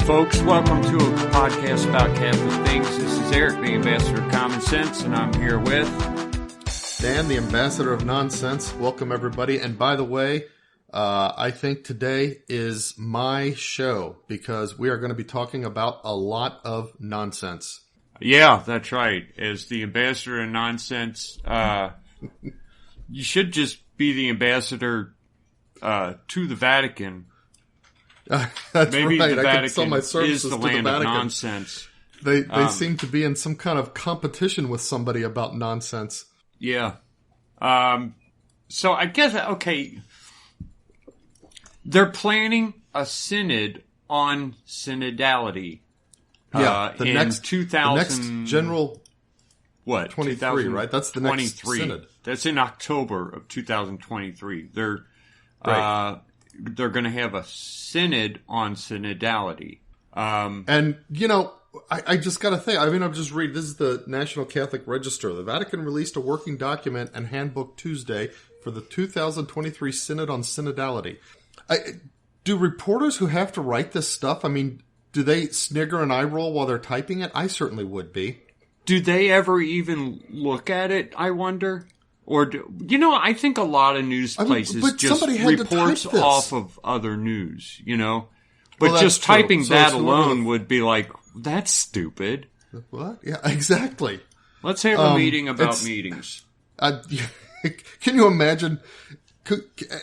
folks. Welcome to a podcast about Catholic things. This is Eric, the ambassador of common sense, and I'm here with Dan, the ambassador of nonsense. Welcome, everybody. And by the way, I think today is my show because we are going to be talking about a lot of nonsense. Yeah, that's right. As the ambassador of nonsense, you should just be the ambassador to the Vatican. That's Maybe right. the I can sell my Vatican services is the to the land of Vatican. nonsense. They seem to be in some kind of competition with somebody about nonsense. Yeah. So I guess, okay, they're planning a synod on synodality. Yeah, the next general what 23, right? That's the next synod. That's in October of 2023. They're going to have a synod on synodality. And you know, I just got to think. I mean, I'm just reading. This is the National Catholic Register. The Vatican released a working document and handbook Tuesday for the 2023 Synod on synodality. Do reporters who have to write this stuff, I mean, do they snigger and eye roll while they're typing it? I certainly would be. Do they ever even look at it, I wonder? Or, I think a lot of news places just reports off of other news, But well, just typing so that alone would be like, that's stupid. What? Yeah, exactly. Let's have a meeting about meetings. Can you imagine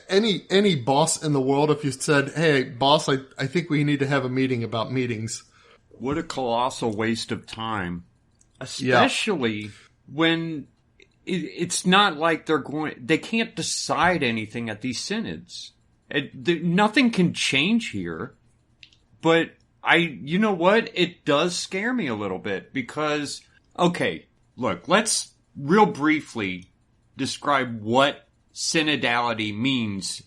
any boss in the world if you said, hey, boss, I think we need to have a meeting about meetings? What a colossal waste of time. Especially when it's not like they can't decide anything at these synods. Nothing can change here. But you know what? It does scare me a little bit because, okay, look, let's real briefly describe what synodality means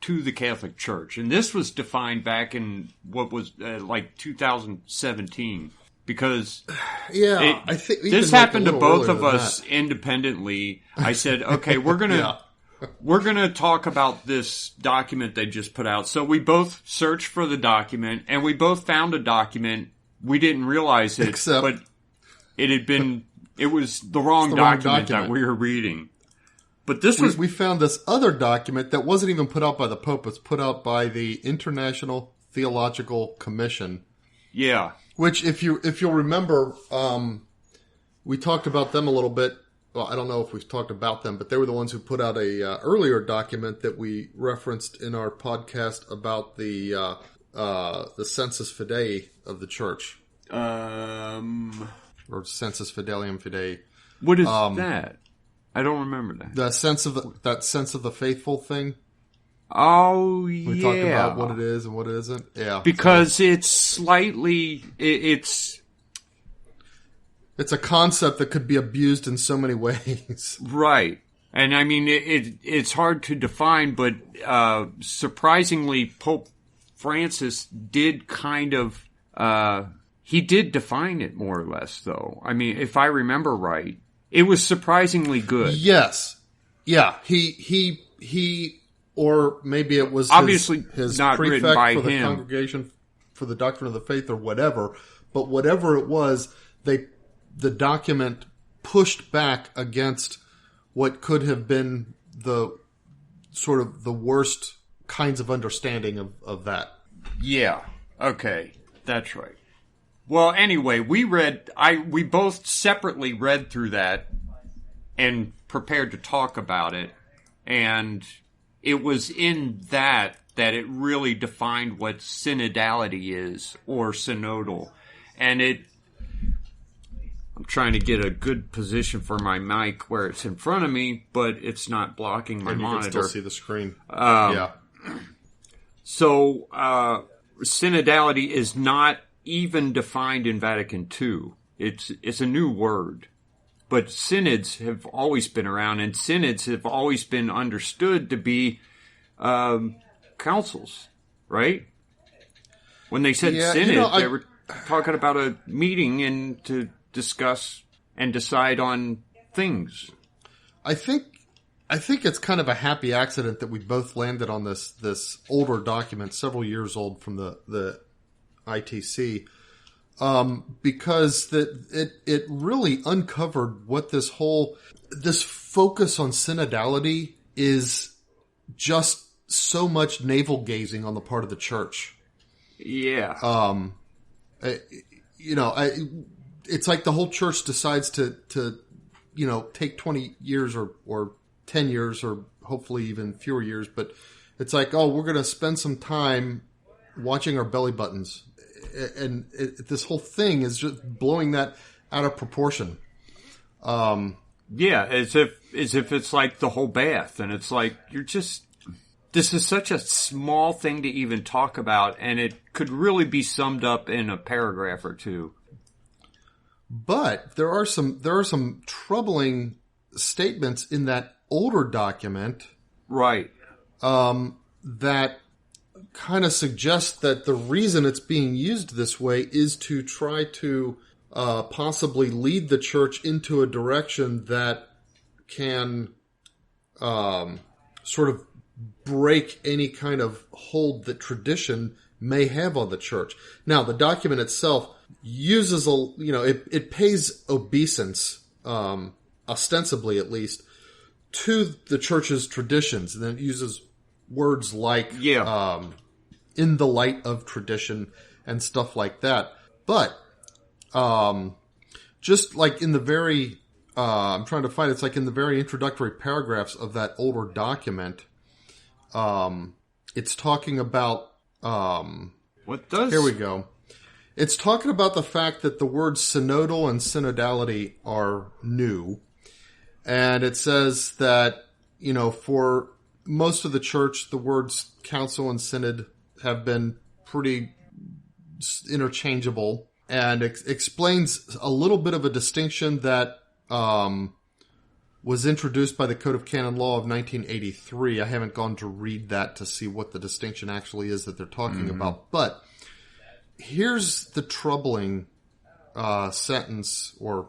to the Catholic Church. And this was defined back in what was like 2017 because I think this happened to both of us independently. I said, okay, we're going to we're going to talk about this document they just put out. So we both searched for the document and we both found a document. We didn't realize it, but it was the wrong document that we were reading. But we found this other document that wasn't even put out by the Pope. It's put out by the International Theological Commission. Yeah. Which, if you'll remember, we talked about them a little bit. Well, I don't know if we've talked about them, but they were the ones who put out a earlier document that we referenced in our podcast about the Sensus Fidei of the Church. Or Sensus Fidelium Fidei. What is that? I don't remember that. That sense of the faithful thing. Oh, yeah. We talked about what it is and what it isn't. Yeah. Because it's slightly, it's a concept that could be abused in so many ways. Right. And I mean, it's hard to define, but surprisingly, Pope Francis did kind of, he did define it more or less, though. I mean, if I remember right, it was surprisingly good. Yes. Yeah. He or maybe it was obviously his not prefect written by for the him. Congregation for the Doctrine of the Faith or whatever. But whatever it was, the document pushed back against what could have been the sort of the worst kinds of understanding of that. Yeah. Okay. That's right. Well, anyway, we both separately read through that and prepared to talk about it. And it was in that it really defined what synodality is or synodal. And I'm trying to get a good position for my mic where it's in front of me, but it's not blocking my monitor. You can still see the screen. So, synodality is not even defined in Vatican II. It's a new word. But synods have always been around, and synods have always been understood to be councils, right? When they said synod, they were talking about a meeting and to discuss and decide on things. I think it's kind of a happy accident that we both landed on this older document, several years old from the ITC, because it really uncovered what this focus on synodality is just so much navel gazing on the part of the church. Yeah. It's like the whole church decides to take 20 years or 10 years or hopefully even fewer years, but it's like, oh, we're going to spend some time watching our belly buttons. And this whole thing is just blowing that out of proportion. Yeah, as if it's like the whole bath, and it's like this is such a small thing to even talk about, and it could really be summed up in a paragraph or two. But there are some troubling statements in that older document, right? That kind of suggest that the reason it's being used this way is to try to possibly lead the church into a direction that can sort of break any kind of hold that tradition may have on the church. Now, the document itself uses it pays obeisance, ostensibly at least, to the church's traditions, and then it uses words like in the light of tradition and stuff like that. But just like in the very I'm trying to find it's like in the very introductory paragraphs of that older document, it's talking about here we go. It's talking about the fact that the words synodal and synodality are new. And it says that, for most of the church, the words council and synod have been pretty interchangeable, and explains a little bit of a distinction that was introduced by the Code of Canon Law of 1983. I haven't gone to read that to see what the distinction actually is that they're talking about. But here's the troubling sentence or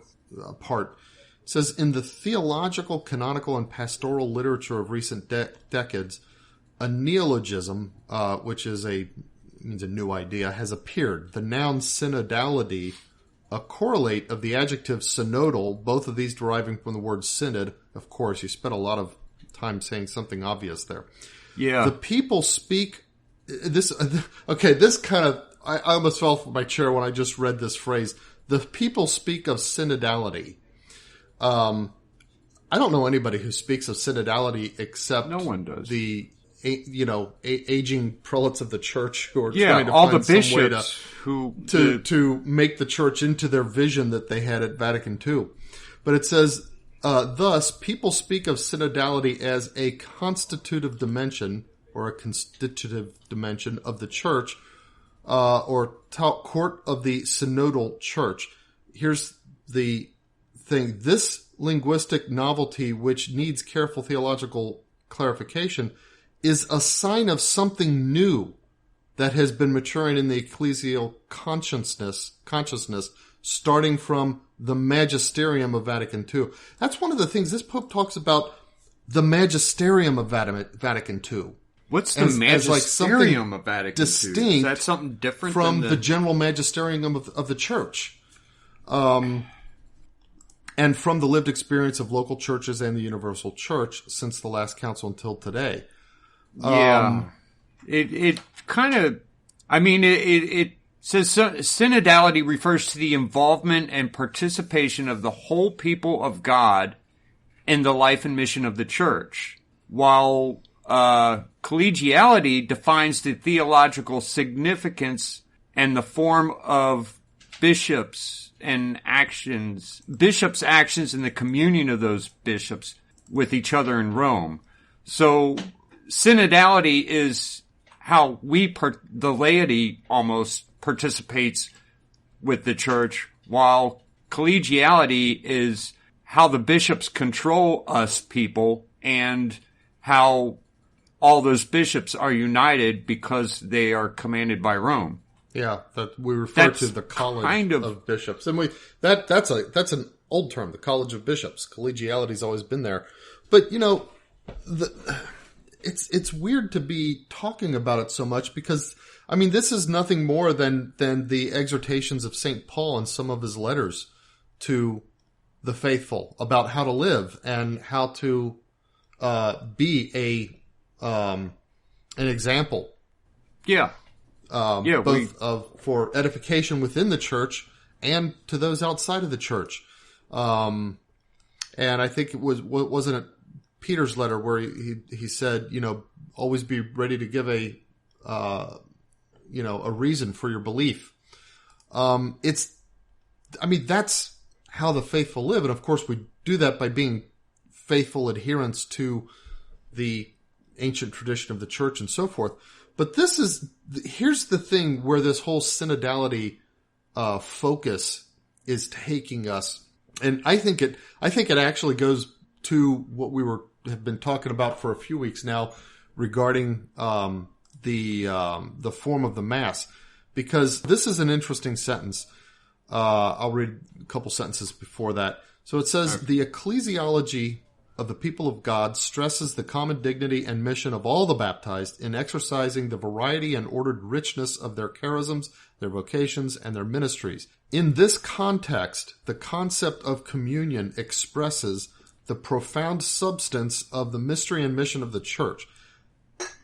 part. It says, in the theological, canonical, and pastoral literature of recent decades, a neologism, which means a new idea, has appeared. The noun synodality, a correlate of the adjective synodal, both of these deriving from the word synod. Of course, you spent a lot of time saying something obvious there. Yeah. The people speak... This kind of... I almost fell from my chair when I just read this phrase. The people speak of synodality. I don't know anybody who speaks of synodality except no one does. The aging prelates of the church who are trying to all find the bishops some way to make the church into their vision that they had at Vatican II. But it says, thus, people speak of synodality as a constitutive dimension or a constitutive dimension of the church, or court of the synodal church. Here's the thing. This linguistic novelty, which needs careful theological clarification, is a sign of something new that has been maturing in the ecclesial consciousness starting from the magisterium of Vatican II. That's one of the things this Pope talks about, the magisterium of Vatican II. What's the magisterium of Vatican II? Distinct Is that something different from the general magisterium of the church? And from the lived experience of local churches and the universal church since the last council until today. Yeah. It kind of, it says synodality refers to the involvement and participation of the whole people of God in the life and mission of the church, while collegiality defines the theological significance and the form of bishops' actions and the communion of those bishops with each other in Rome. So synodality is how the laity almost participates with the church, while collegiality is how the bishops control us people and how all those bishops are united because they are commanded by Rome. Yeah, that we refer to the College of Bishops, and that's an old term, the College of Bishops. Collegiality's always been there, but it's weird to be talking about it so much because, I mean, this is nothing more than the exhortations of St. Paul in some of his letters to the faithful about how to live and how to be an example. Yeah. For edification within the church and to those outside of the church. And I think wasn't it Peter's letter where he said, always be ready to give a reason for your belief. That's how the faithful live. And of course we do that by being faithful adherents to the ancient tradition of the church and so forth. But here's the thing where this whole synodality focus is taking us. And I think it actually goes to what we have been talking about for a few weeks now regarding the form of the Mass, because this is an interesting sentence. I'll read a couple sentences before that. So it says, the ecclesiology of the people of God stresses the common dignity and mission of all the baptized in exercising the variety and ordered richness of their charisms, their vocations, and their ministries. In this context, the concept of communion expresses the profound substance of the mystery and mission of the Church.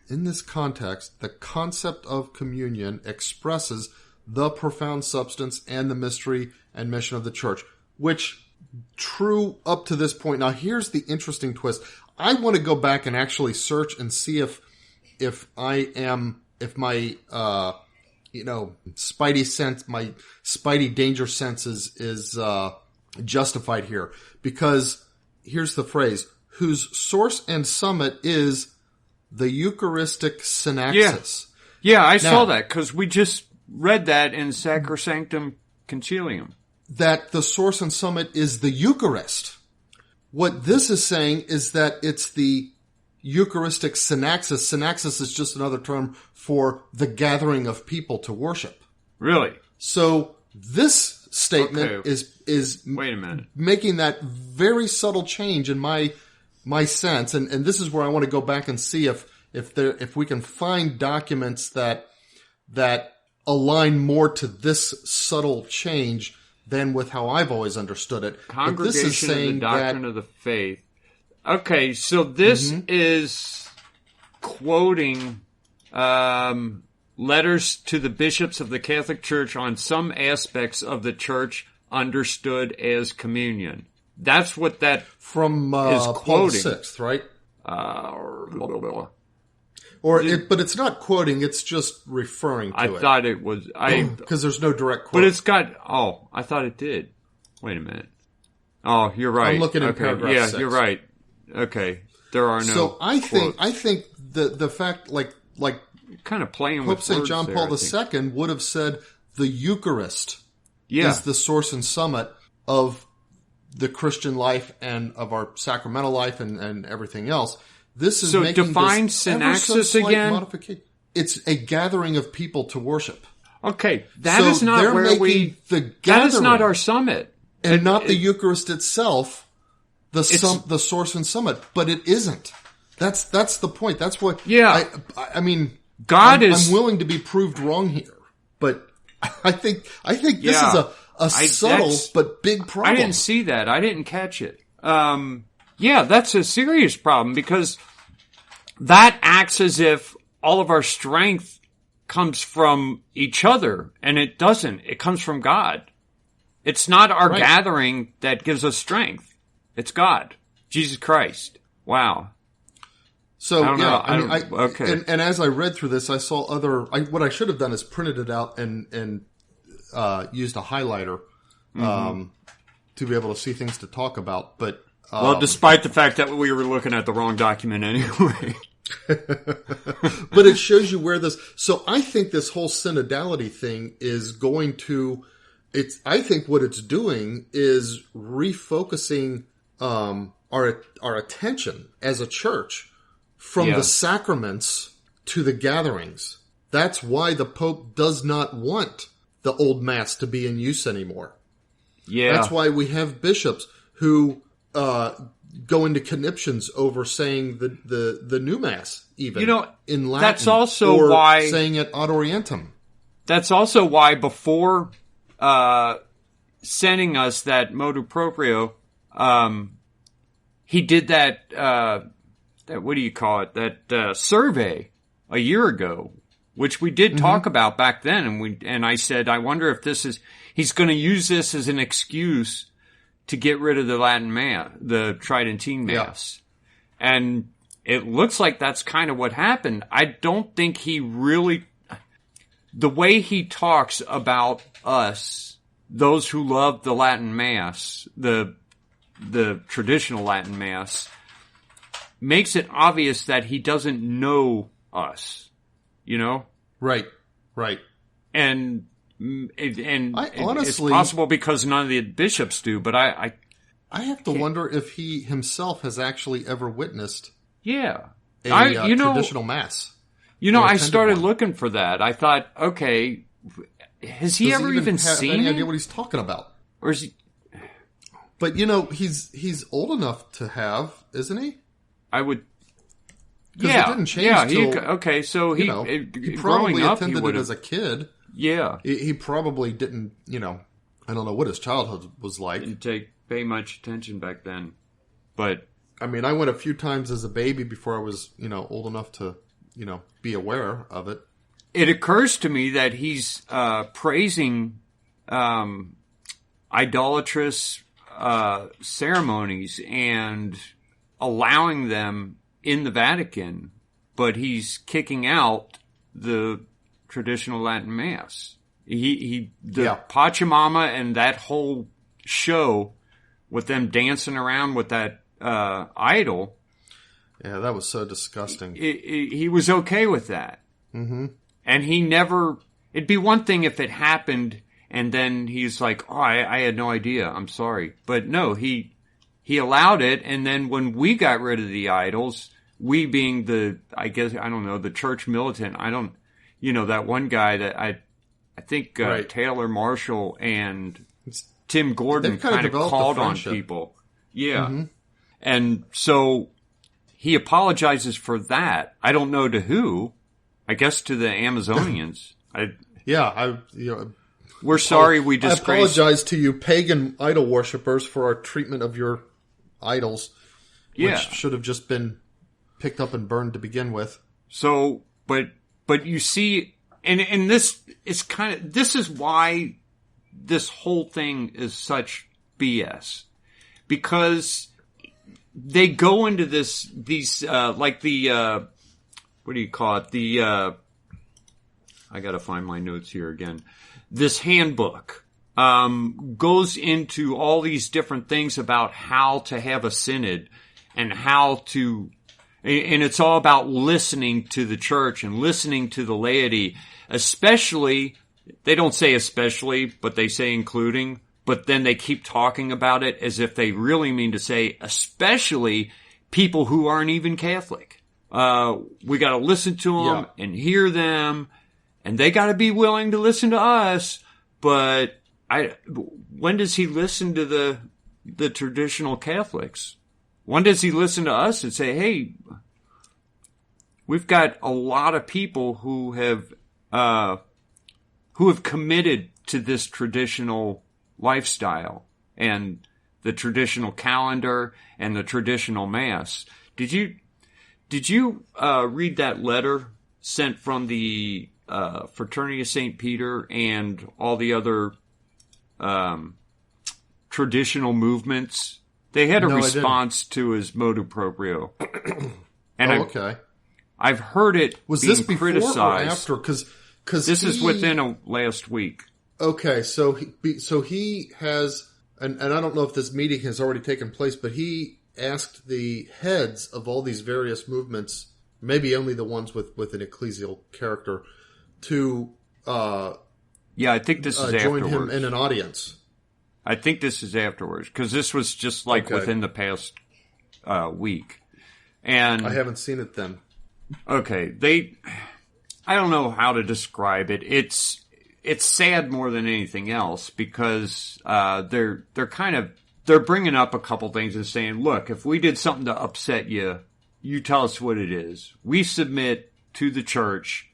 In this context, the concept of communion expresses the profound substance and the mystery and mission of the Church, which true up to this point. Now, here's the interesting twist. I want to go back and actually search and see if my spidey sense, my spidey danger sense is justified here, because here's the phrase, whose source and summit is the Eucharistic synaxis. Yeah, I saw that because we just read that in Sacrosanctum Concilium. That the source and summit is the Eucharist. What this is saying is that it's the Eucharistic synaxis. Synaxis is just another term for the gathering of people to worship. Really? So this statement is wait a minute, making that very subtle change in my sense, and this is where I want to go back and see if we can find documents that align more to this subtle change than with how I've always understood it. Congregation this is saying of the Doctrine of the Faith. Okay, so this is quoting letters to the bishops of the Catholic Church on some aspects of the Church understood as communion. That's what that from is quoting. Paul VI, right? But it's not quoting; it's just referring to it. I thought it was because there's no direct quote. But it's got. Oh, I thought it did. Wait a minute. Oh, you're right. I'm looking at paragraph 6. You're right. Okay, there are no. So I think the fact like kind of playing Pope with St. words John there, Paul II would have said the Eucharist is the source and summit of the Christian life and of our sacramental life and everything else. This is making define this synaxis again. Modification. It's a gathering of people to worship. Okay, that is not where we. That is not our summit, and not the Eucharist itself. The source and summit, but it isn't. That's the point. That's what. Yeah, I mean, I'm willing to be proved wrong here, but I think this is a subtle but big problem. I didn't see that. I didn't catch it. Yeah, that's a serious problem because that acts as if all of our strength comes from each other, and it doesn't. It comes from God. It's not our gathering that gives us strength. It's God, Jesus Christ. Wow. So okay. And as I read through this, I saw what I should have done is printed it out and used a highlighter to be able to see things to talk about, but. Well, despite the fact that we were looking at the wrong document anyway. But it shows you where this... So I think this whole synodality thing is going to... I think what it's doing is refocusing our attention as a church from the sacraments to the gatherings. That's why the Pope does not want the old Mass to be in use anymore. Yeah. That's why we have bishops who go into conniptions over saying the new mass, even in Latin. That's also why saying it ad orientem. That's also why before sending us that motu proprio, he did that what do you call it? That survey a year ago, which we did talk about back then, and I said, I wonder if he's going to use this as an excuse to get rid of the Latin Mass, the Tridentine Mass. Yeah. And it looks like that's kind of what happened. I don't think he really, the way he talks about us, those who love the Latin Mass, the traditional Latin Mass, makes it obvious that he doesn't know us, Right. And honestly, it's possible because none of the bishops do, but I have to wonder if he himself has actually ever witnessed a traditional mass. I started looking for that. I thought, okay, has he ever even seen any it? idea what he's talking about? Or is he? But he's old enough to have, isn't he? I would. Yeah, it didn't change so he probably attended it as a kid. Yeah. He probably didn't, I don't know what his childhood was like. Didn't pay much attention back then. But I mean, I went a few times as a baby before I was, old enough to, be aware of it. It occurs to me that he's praising idolatrous ceremonies and allowing them in the Vatican, but he's kicking out the traditional Latin Mass. The Pachamama and that whole show with them dancing around with that idol. Yeah, that was so disgusting. He was okay with that. Mm-hmm. And he never... It'd be one thing if it happened and then he's like, oh, I had no idea. I'm sorry. But no, he allowed it, and then when we got rid of the idols, we being the church militant, that one guy that I think Taylor Marshall and Tim Gordon kind of called on people. Yeah. Mm-hmm. And so he apologizes for that. I don't know to who. I guess to the Amazonians. We're sorry we disgraced. I apologize to you pagan idol worshippers for our treatment of your idols, which should have just been picked up and burned to begin with. So, but you see, and this is this is why this whole thing is such BS, because they go into these like the what do you call it? I gotta find my notes here again. This handbook goes into all these different things about how to have a synod and and it's all about listening to the church and listening to the laity, especially, they don't say especially, but they say including, but then they keep talking about it as if they really mean to say especially people who aren't even Catholic. We gotta listen to them and hear them, and they gotta be willing to listen to us, but when does he listen to the traditional Catholics? When does he listen to us and say, hey, we've got a lot of people who have committed to this traditional lifestyle and the traditional calendar and the traditional mass. Did you read that letter sent from the Fraternity of St. Peter and all the other traditional movements? They had a response to his motu proprio. And okay. I've heard it was being this before criticized. Or after? Because this is within last week. Okay, so he has, and I don't know if this meeting has already taken place, but he asked the heads of all these various movements, maybe only the ones with an ecclesial character, to I think this is join afterwards. him in an audience. I think this is afterwards, because this was just like within the past week. And I haven't seen it then. Okay, I don't know how to describe it. It's sad more than anything else, because they're they're bringing up a couple things and saying, look, if we did something to upset you, you tell us what it is. We submit to the church,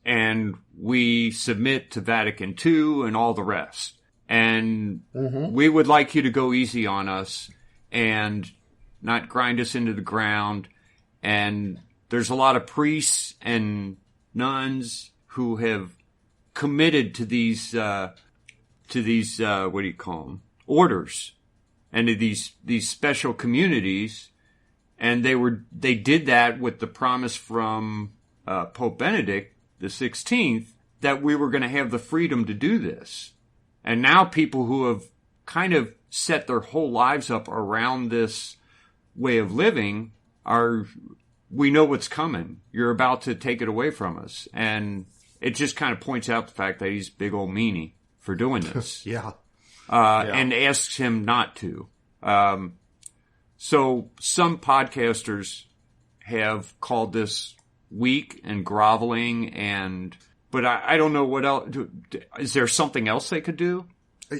and we submit to Vatican II and all the rest. And we would like you to go easy on us and not grind us into the ground. And there's a lot of priests and nuns who have committed to these what do you call them? Orders, and to these special communities. And they did that with the promise from Pope Benedict the 16th that we were going to have the freedom to do this. And now people who have kind of set their whole lives up around this way of living we know what's coming. You're about to take it away from us. And it just kind of points out the fact that he's a big old meanie for doing this. Yeah. And asks him not to. So some podcasters have called this weak and groveling, but I don't know what else. Is there something else they could do?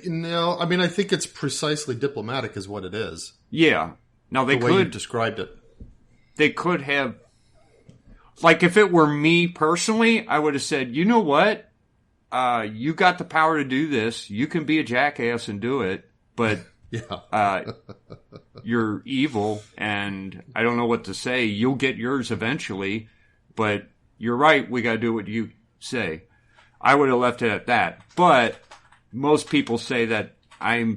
No, I mean, I think it's precisely diplomatic is what it is. Yeah. Now the way you described it. They could have, like, if it were me personally, I would have said, you know what? You got the power to do this. You can be a jackass and do it, but you're evil, and I don't know what to say. You'll get yours eventually, but you're right. We got to do what you say. I would have left it at that. But most people say that I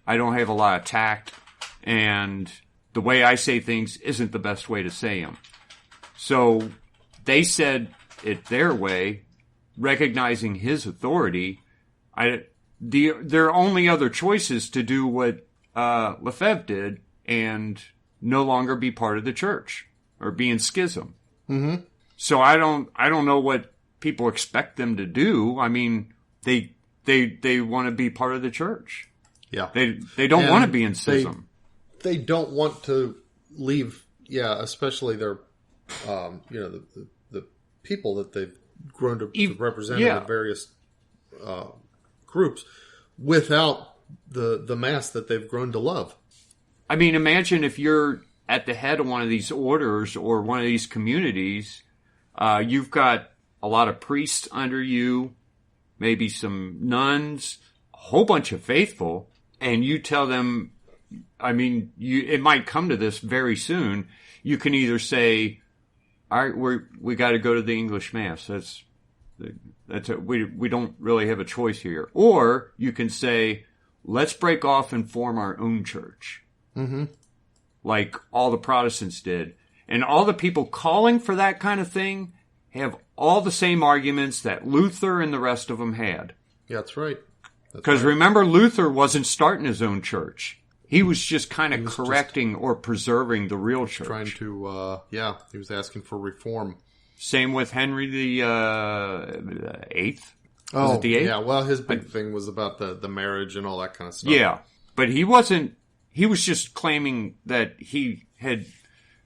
don't have a lot of tact, and the way I say things isn't the best way to say them. So they said it their way, recognizing his authority. Their only other choice is to do what Lefebvre did and no longer be part of the church or be in schism. Mm-hmm. So I don't know what people expect them to do. I mean, they want to be part of the church. Yeah, they don't want to be in schism. They don't want to leave. Yeah, especially their the people that they've grown to represent in the various groups without the mass that they've grown to love. I mean, imagine if you're at the head of one of these orders or one of these communities, you've got a lot of priests under you, maybe some nuns, a whole bunch of faithful, and you tell them, I mean, it might come to this very soon. You can either say, all right, we got to go to the English Mass. We don't really have a choice here. Or you can say, let's break off and form our own church. Mm-hmm. Like all the Protestants did. And all the people calling for that kind of thing have all the same arguments that Luther and the rest of them had. Yeah, that's right. Because remember, Luther wasn't starting his own church. He was just kind of correcting or preserving the real church. Trying to, he was asking for reform. Same with Henry the Eighth. Oh, was it the Eighth? Yeah. Well, his big thing was about the marriage and all that kind of stuff. Yeah, but he wasn't. He was just claiming that he had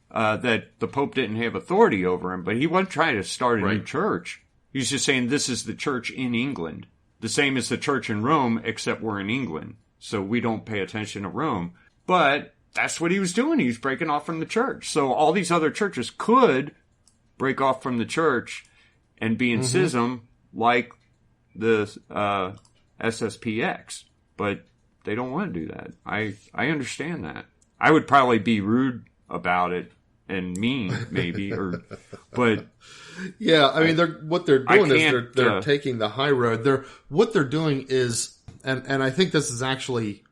that the Pope didn't have authority over him. But he wasn't trying to start a new church. He was just saying this is the church in England, the same as the church in Rome, except we're in England, so we don't pay attention to Rome. But that's what he was doing. He was breaking off from the church. So all these other churches could break off from the church and be in schism like the SSPX. But they don't want to do that. I understand that. I would probably be rude about it and mean, maybe, but yeah, I mean, what they're doing is they're taking the high road. What they're doing is, and I think this is actually,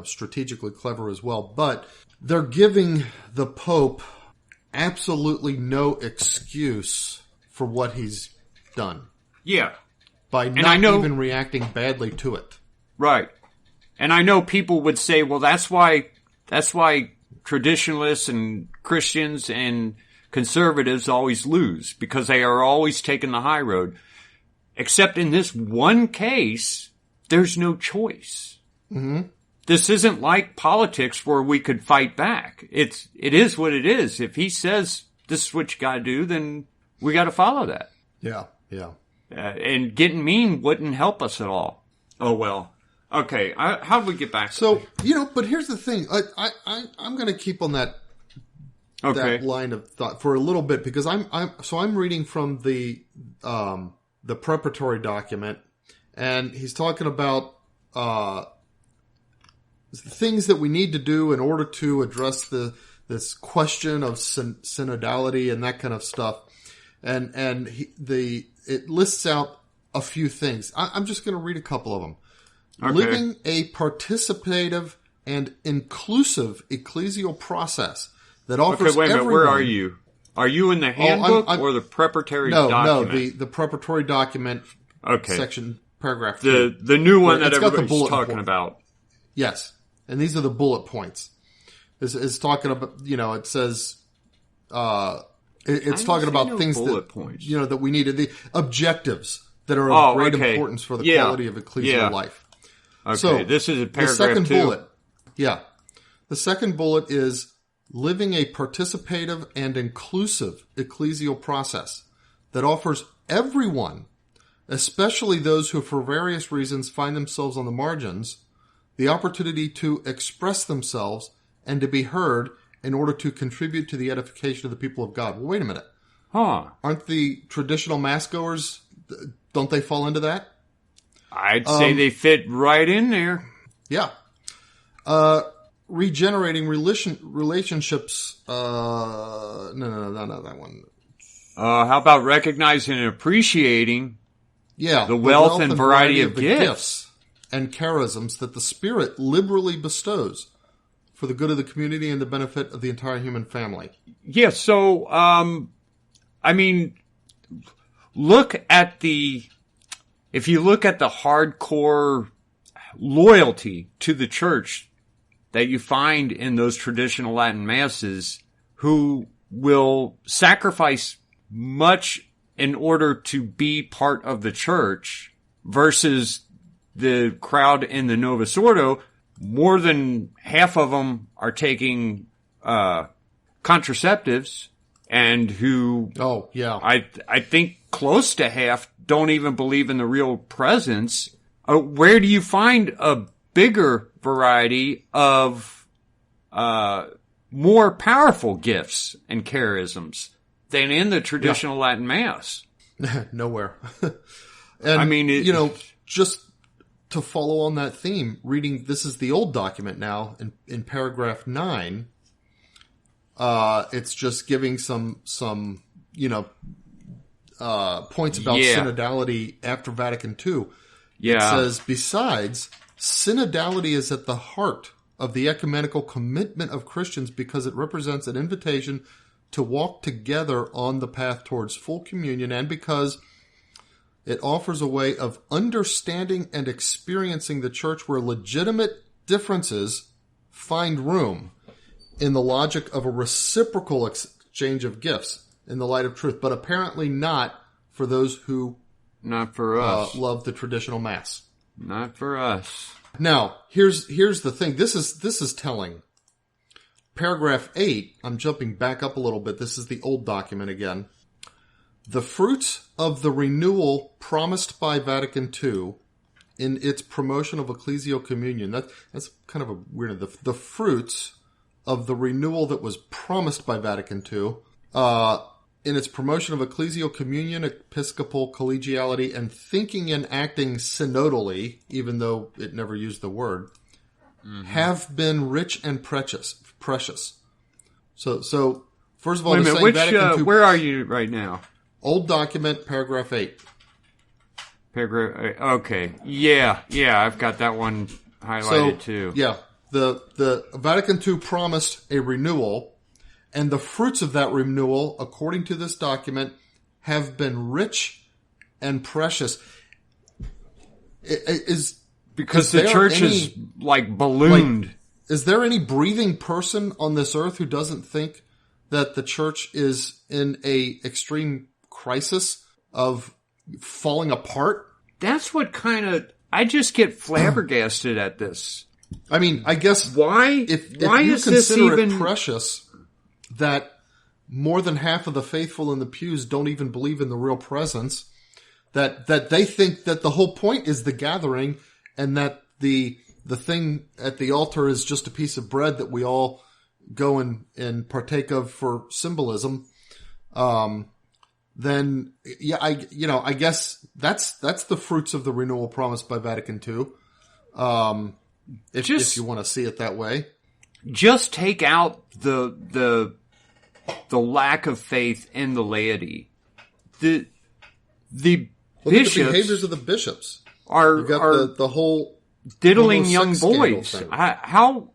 strategically clever as well. But they're giving the Pope absolutely no excuse for what he's done. Yeah, by not even reacting badly to it. Right, and I know people would say, well, that's why traditionalists and Christians and conservatives always lose, because they are always taking the high road. Except in this one case, there's no choice. Mm-hmm. This isn't like politics where we could fight back. It is what it is. If he says this is what you got to do, then we got to follow that. Yeah, yeah. And getting mean wouldn't help us at all. Oh, well. Okay, how do we get back? So, but here's the thing. I'm going to keep on that line of thought for a little bit, because I'm reading from the preparatory document, and he's talking about things that we need to do in order to address this question of synodality and that kind of stuff. And it lists out a few things. I'm just going to read a couple of them. Okay. Living a participative and inclusive ecclesial process that offers wait a minute, everyone... Where are you? Are you in the handbook or the preparatory document? No, the preparatory document section, paragraph 2. The new one that everybody's talking about. Yes. And these are the bullet points. It's talking about, it says... It's talking about things points. That we needed. The objectives that are of great importance for the quality of ecclesial life. Okay, so, this is a paragraph 2. The second bullet. Yeah. The second bullet is living a participative and inclusive ecclesial process that offers everyone, especially those who for various reasons find themselves on the margins, the opportunity to express themselves and to be heard in order to contribute to the edification of the people of God. Well, wait a minute. Huh. Aren't the traditional mass goers, don't they fall into that? I'd say they fit right in there. Yeah. Regenerating relationships. No, that one. How about recognizing and appreciating the wealth and variety of gifts and charisms that the Spirit liberally bestows for the good of the community and the benefit of the entire human family. Yeah, so, if you look at the hardcore loyalty to the church that you find in those traditional Latin masses, who will sacrifice much in order to be part of the church, versus the crowd in the Novus Ordo, more than half of them are taking contraceptives, and who I think close to half don't even believe in the real presence. Where do you find a bigger variety of more powerful gifts and charisms than in the traditional Latin Mass? Nowhere. And, just to follow on that theme, reading, this is the old document now, in paragraph 9, it's just giving some points about synodality after Vatican II. Yeah. It says, besides, synodality is at the heart of the ecumenical commitment of Christians because it represents an invitation to walk together on the path towards full communion, and because it offers a way of understanding and experiencing the church where legitimate differences find room in the logic of a reciprocal exchange of gifts in the light of truth, but apparently not for those who not for us love the traditional Mass. Not for us. Now, here's the thing. This is telling. Paragraph 8, I'm jumping back up a little bit. This is the old document again. The fruits of the renewal promised by Vatican II in its promotion of ecclesial communion. That's kind of a weird. The fruits of the renewal that was promised by Vatican II in its promotion of ecclesial communion, episcopal collegiality, and thinking and acting synodally, even though it never used the word, have been rich and precious. So first of all, wait a minute, Vatican II, where are you right now? Old document, paragraph 8. Paragraph 8. Okay. Yeah, I've got that one highlighted too. Yeah, the Vatican II promised a renewal, and the fruits of that renewal, according to this document, have been rich and precious. Because the church is like ballooned. Is there any breathing person on this earth who doesn't think that the church is in a extreme crisis of falling apart? That's what I just get flabbergasted at this. I mean, I guess why is this consider even it precious that more than half of the faithful in the pews don't even believe in the real presence, that they think that the whole point is the gathering, and that the thing at the altar is just a piece of bread that we all go and partake of for symbolism, then I guess that's the fruits of the renewal promised by Vatican II. If you want to see it that way, just take out the lack of faith in the laity. The bishops, the behaviors of the bishops are the whole diddling young boys. How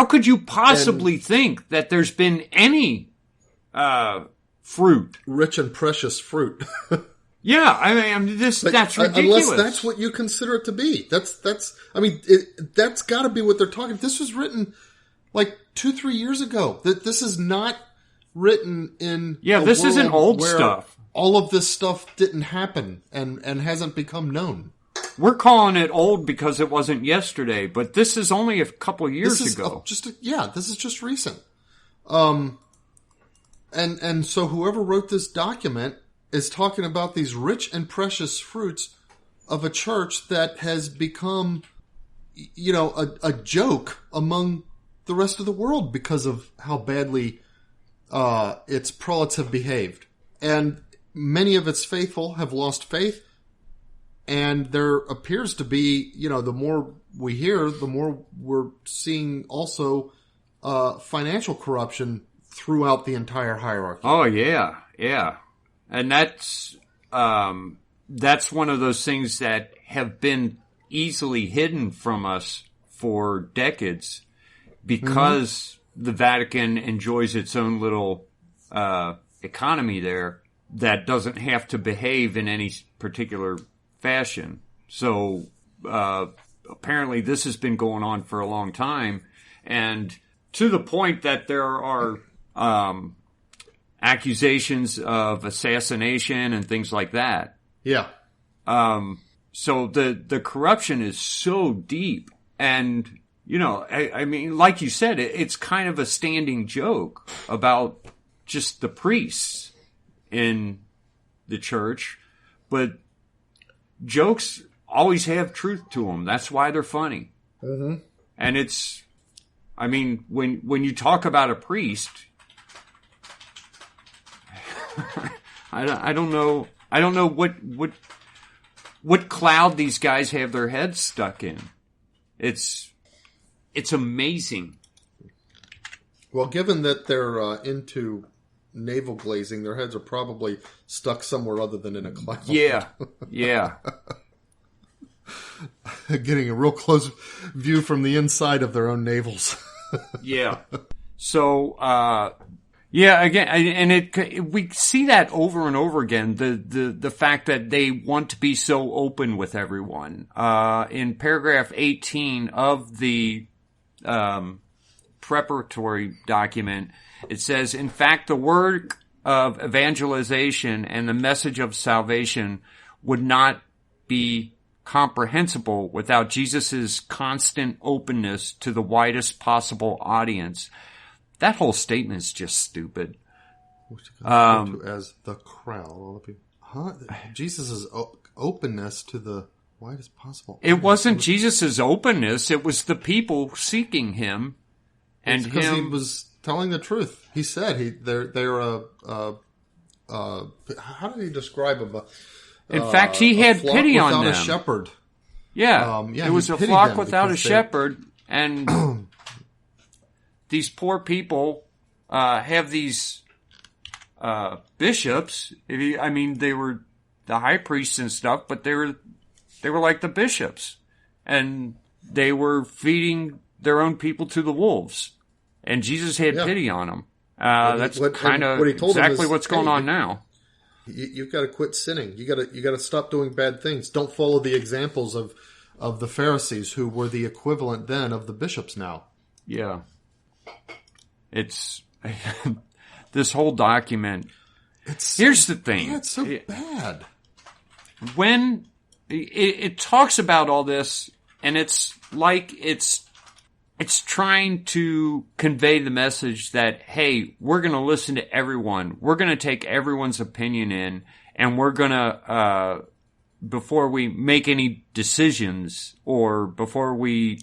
could you possibly think that there's been any fruit, rich and precious fruit? Yeah, I mean, that's ridiculous. Unless that's what you consider it to be. That's got to be what they're talking. This was written like 2-3 years ago. This is not written in this isn't old stuff. All of this stuff didn't happen and hasn't become known. We're calling it old because it wasn't yesterday, but this is only a couple of years ago. This is just recent. And so whoever wrote this document is talking about these rich and precious fruits of a church that has become, a joke among the rest of the world because of how badly its prelates have behaved. And many of its faithful have lost faith. And there appears to be, the more we hear, the more we're seeing also financial corruption throughout the entire hierarchy. Oh, yeah, yeah. And that's one of those things that have been easily hidden from us for decades because the Vatican enjoys its own little economy there that doesn't have to behave in any particular fashion. So apparently this has been going on for a long time, and to the point that there are accusations of assassination and things like that. Yeah. So the corruption is so deep, and I mean, like you said, it's kind of a standing joke about just the priests in the church, but jokes always have truth to them. That's why they're funny. Mm-hmm. And it's, I mean, when you talk about a priest, I don't know what cloud these guys have their heads stuck in. It's amazing. Well, given that they're into navel glazing, their heads are probably stuck somewhere other than in a cloud. Yeah, yeah. Getting a real close view from the inside of their own navels. Yeah. So, again, and we see that over and over again. The fact that they want to be so open with everyone. In paragraph 18 of the preparatory document, it says, in fact, the work of evangelization and the message of salvation would not be comprehensible without Jesus' constant openness to the widest possible audience. That whole statement is just stupid. As the crowd. Jesus' openness to the widest possible audience. It wasn't Jesus' openness. It was the people seeking him. And because he was telling the truth. He said they're how did he describe them? In fact, he had pity on them. Without a shepherd. Yeah, it was a flock without a shepherd, and these poor people have these bishops. I mean, they were the high priests and stuff, but they were like the bishops, and they were feeding their own people to the wolves. And Jesus had pity on them. That's kind of exactly what's going on now. You've got to quit sinning. You got to stop doing bad things. Don't follow the examples of the Pharisees, who were the equivalent then of the bishops now. Yeah. It's this whole document. Here's the thing. Yeah, it's so bad. When it talks about all this, and it's like it's trying to convey the message that, hey, we're going to listen to everyone. We're going to take everyone's opinion in, and we're going to before we make any decisions or before we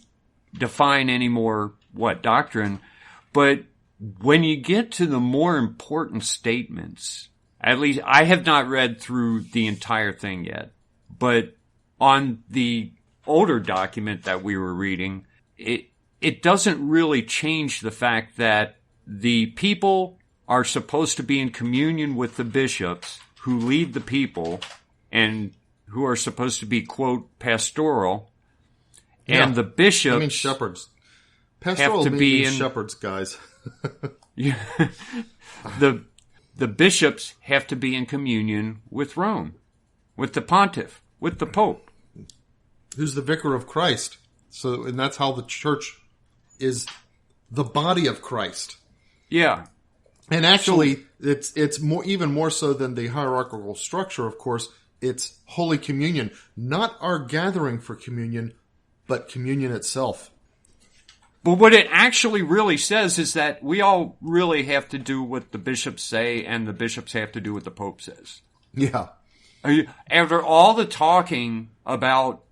define any more doctrine. But when you get to the more important statements, at least I have not read through the entire thing yet, but on the older document that we were reading, it doesn't really change the fact that the people are supposed to be in communion with the bishops who lead the people and who are supposed to be, quote, pastoral. Yeah. And the bishops... I mean shepherds. Pastoral have to be shepherds, guys. Yeah. The bishops have to be in communion with Rome, with the pontiff, with the pope. Who's the vicar of Christ. And that's how the church is the body of Christ. Yeah. And actually, it's more, even more so than the hierarchical structure, of course. It's Holy Communion. Not our gathering for communion, but communion itself. But what it actually really says is that we all really have to do what the bishops say, and the bishops have to do what the Pope says. Yeah. After all the talking about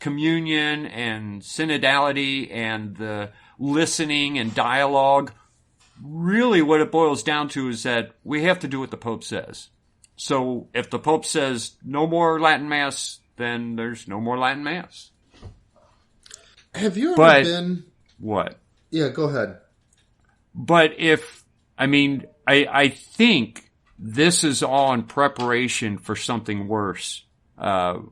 communion and synodality and the listening and dialogue, really what it boils down to is that we have to do what the Pope says. So if the Pope says no more Latin Mass, then there's no more Latin Mass. Have you ever been... What? Yeah, go ahead. But I think this is all in preparation for something worse. I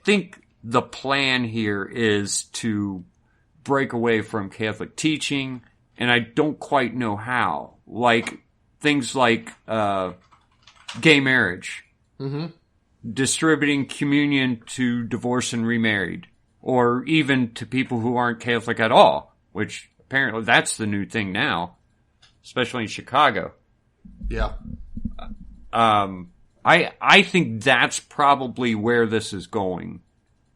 think the plan here is to break away from Catholic teaching, and I don't quite know how. Like, things like gay marriage. Mm-hmm. Distributing communion to divorced and remarried. Or even to people who aren't Catholic at all, which apparently that's the new thing now, especially in Chicago. Yeah. I think that's probably where this is going.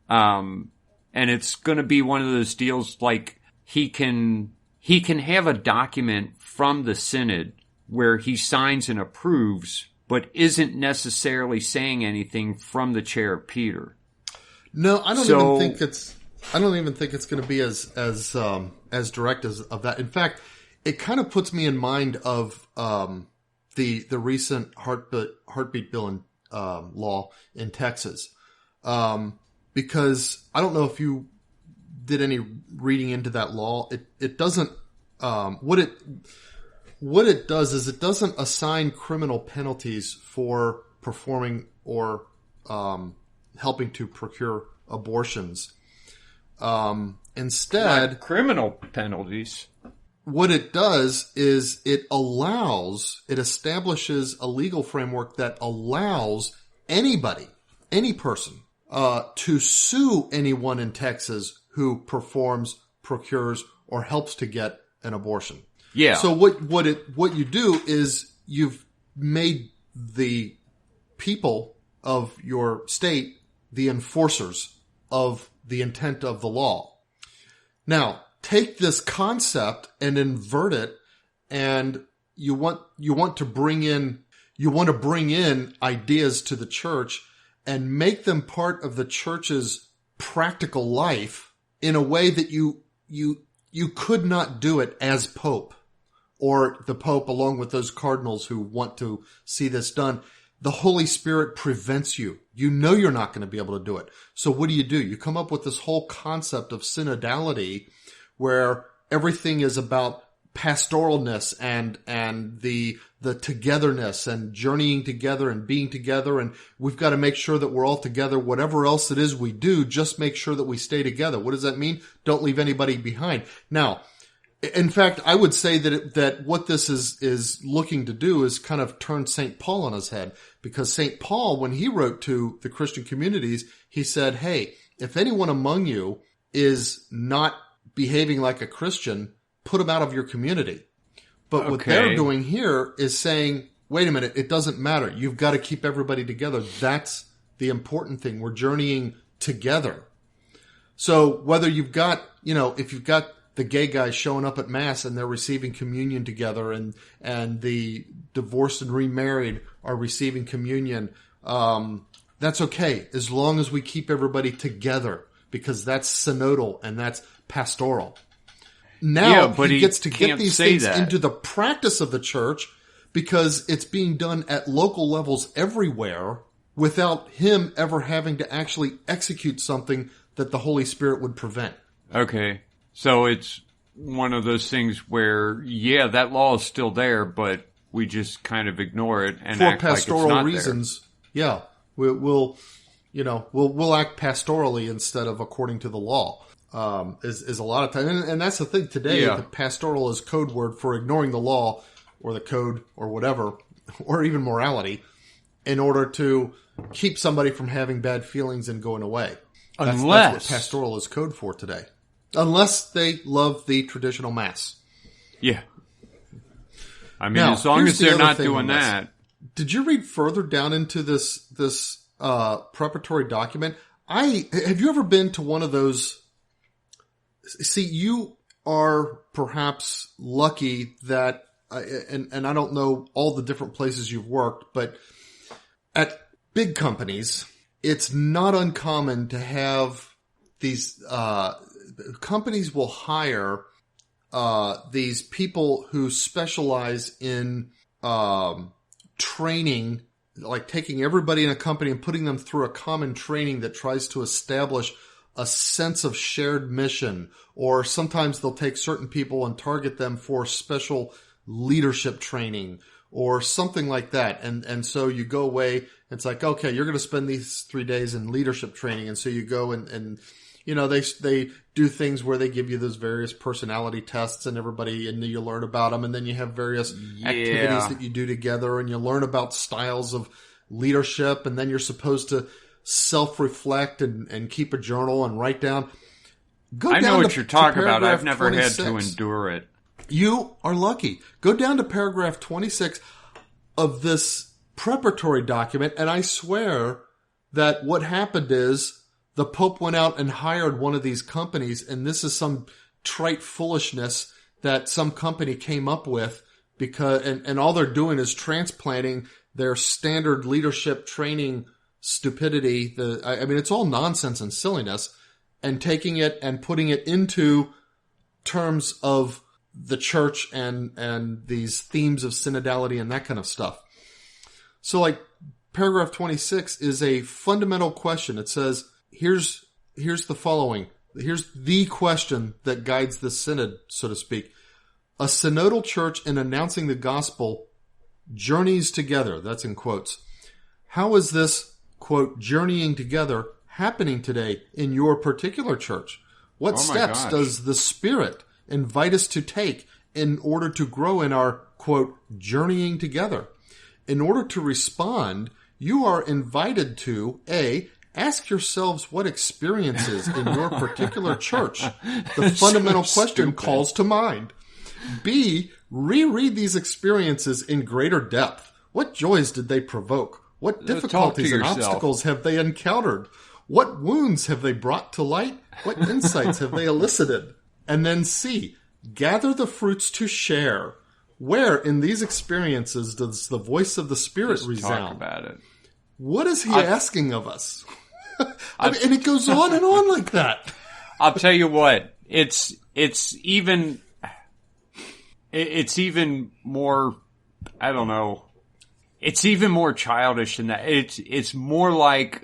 And it's going to be one of those deals like he can have a document from the Synod where he signs and approves, but isn't necessarily saying anything from the chair of Peter. No, I don't even think it's going to be as direct as of that. In fact, it kind of puts me in mind of the recent heartbeat bill in law in Texas, because I don't know if you did any reading into that law. It doesn't what it does is it doesn't assign criminal penalties for performing or helping to procure abortions. Instead, not criminal penalties. What it does is it establishes a legal framework that allows anybody, any person, to sue anyone in Texas who performs, procures, or helps to get an abortion. Yeah. So what you do is you've made the people of your state the enforcers of the intent of the law. Now, take this concept and invert it, and you want to bring in ideas to the church and make them part of the church's practical life in a way that you could not do it as Pope, or the Pope along with those cardinals who want to see this done. The Holy Spirit prevents you. You know you're not going to be able to do it. So what do? You come up with this whole concept of synodality where everything is about pastoralness and the togetherness and journeying together and being together, and we've got to make sure that we're all together. Whatever else it is we do, just make sure that we stay together. What does that mean? Don't leave anybody behind. Now, in fact, I would say that what this is looking to do is kind of turn St. Paul on his head, because St. Paul, when he wrote to the Christian communities, he said, hey, if anyone among you is not behaving like a Christian, put them out of your community. But what they're doing here is saying, wait a minute, it doesn't matter. You've got to keep everybody together. That's the important thing. We're journeying together. So whether you've got, if you've got the gay guys showing up at Mass and they're receiving communion together, and the divorced and remarried are receiving communion, That's okay, as long as we keep everybody together, because that's synodal and that's pastoral. Now but he gets to get can't these say things that. into the practice of the church because it's being done at local levels everywhere without him ever having to actually execute something that the Holy Spirit would prevent. Okay. So it's one of those things where, yeah, that law is still there, but we just kind of ignore it and For act pastoral like it's not reasons, yeah. We'll act pastorally instead of according to the law. Is a lot of time, and that's the thing today. Yeah. The pastoral is code word for ignoring the law or the code or whatever, or even morality, in order to keep somebody from having bad feelings and going away. That's what pastoral is code for today. Unless they love the traditional mass. Yeah. I mean, Now, as long as here's the they're other not thing doing on this. that. Did you read further down into this preparatory document? Have you ever been to one of those? See, you are perhaps lucky that, and I don't know all the different places you've worked, but at big companies, it's not uncommon to have these, companies will hire, these people who specialize in, training, like taking everybody in a company and putting them through a common training that tries to establish a sense of shared mission, or sometimes they'll take certain people and target them for special leadership training or something like that. And so you go away, it's like, okay, you're going to spend these 3 days in leadership training. And so you go and they do things where they give you those various personality tests and you learn about them. And then you have various activities that you do together and you learn about styles of leadership. And then you're supposed to self-reflect and keep a journal and write down. I know what you're talking about. I've never had to endure it. You are lucky. Go down to paragraph 26 of this preparatory document, and I swear that what happened is the Pope went out and hired one of these companies, and this is some trite foolishness that some company came up with and all they're doing is transplanting their standard leadership training stupidity. It's all nonsense and silliness, and taking it and putting it into terms of the church and these themes of synodality and that kind of stuff. So like paragraph 26 is a fundamental question. It says, here's the following. Here's the question that guides the synod, so to speak. A synodal church in announcing the gospel journeys together. That's in quotes. How is this, quote, journeying together happening today in your particular church? What steps does the Spirit invite us to take in order to grow in our, quote, journeying together? In order to respond, you are invited to, A, ask yourselves what experiences in your particular church the fundamental question calls to mind. B, reread these experiences in greater depth. What joys did they provoke? What difficulties and obstacles have they encountered? What wounds have they brought to light? What insights have they elicited? And then C, gather the fruits to share. Where in these experiences does the voice of the Spirit resound? Talk about it. What is he asking of us? And it goes on and on like that. I'll tell you what, it's even more, I don't know, it's even more childish than that. It's more like,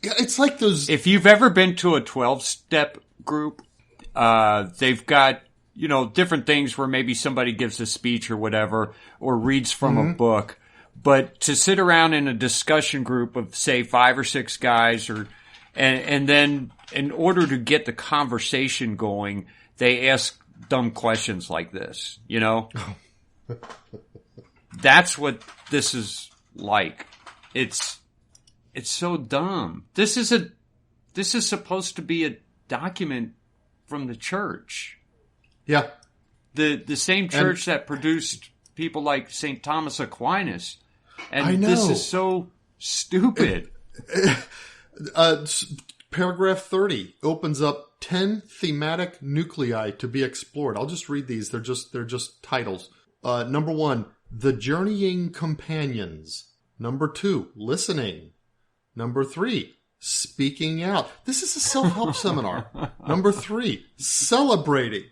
it's like those. If you've ever been to a 12-step group, they've got, different things where maybe somebody gives a speech or whatever, or reads from a book. But to sit around in a discussion group of, say, 5 or 6 guys, and then in order to get the conversation going, they ask dumb questions like this, That's what this is like. It's so dumb. This is supposed to be a document from the church. Yeah. The same church that produced people like St. Thomas Aquinas. And I know. This is so stupid. Paragraph 30 opens up 10 thematic nuclei to be explored. I'll just read these. They're just titles. Number 1, the journeying companions. Number 2, listening. Number 3, speaking out. This is a self-help seminar. Number 3, celebrating.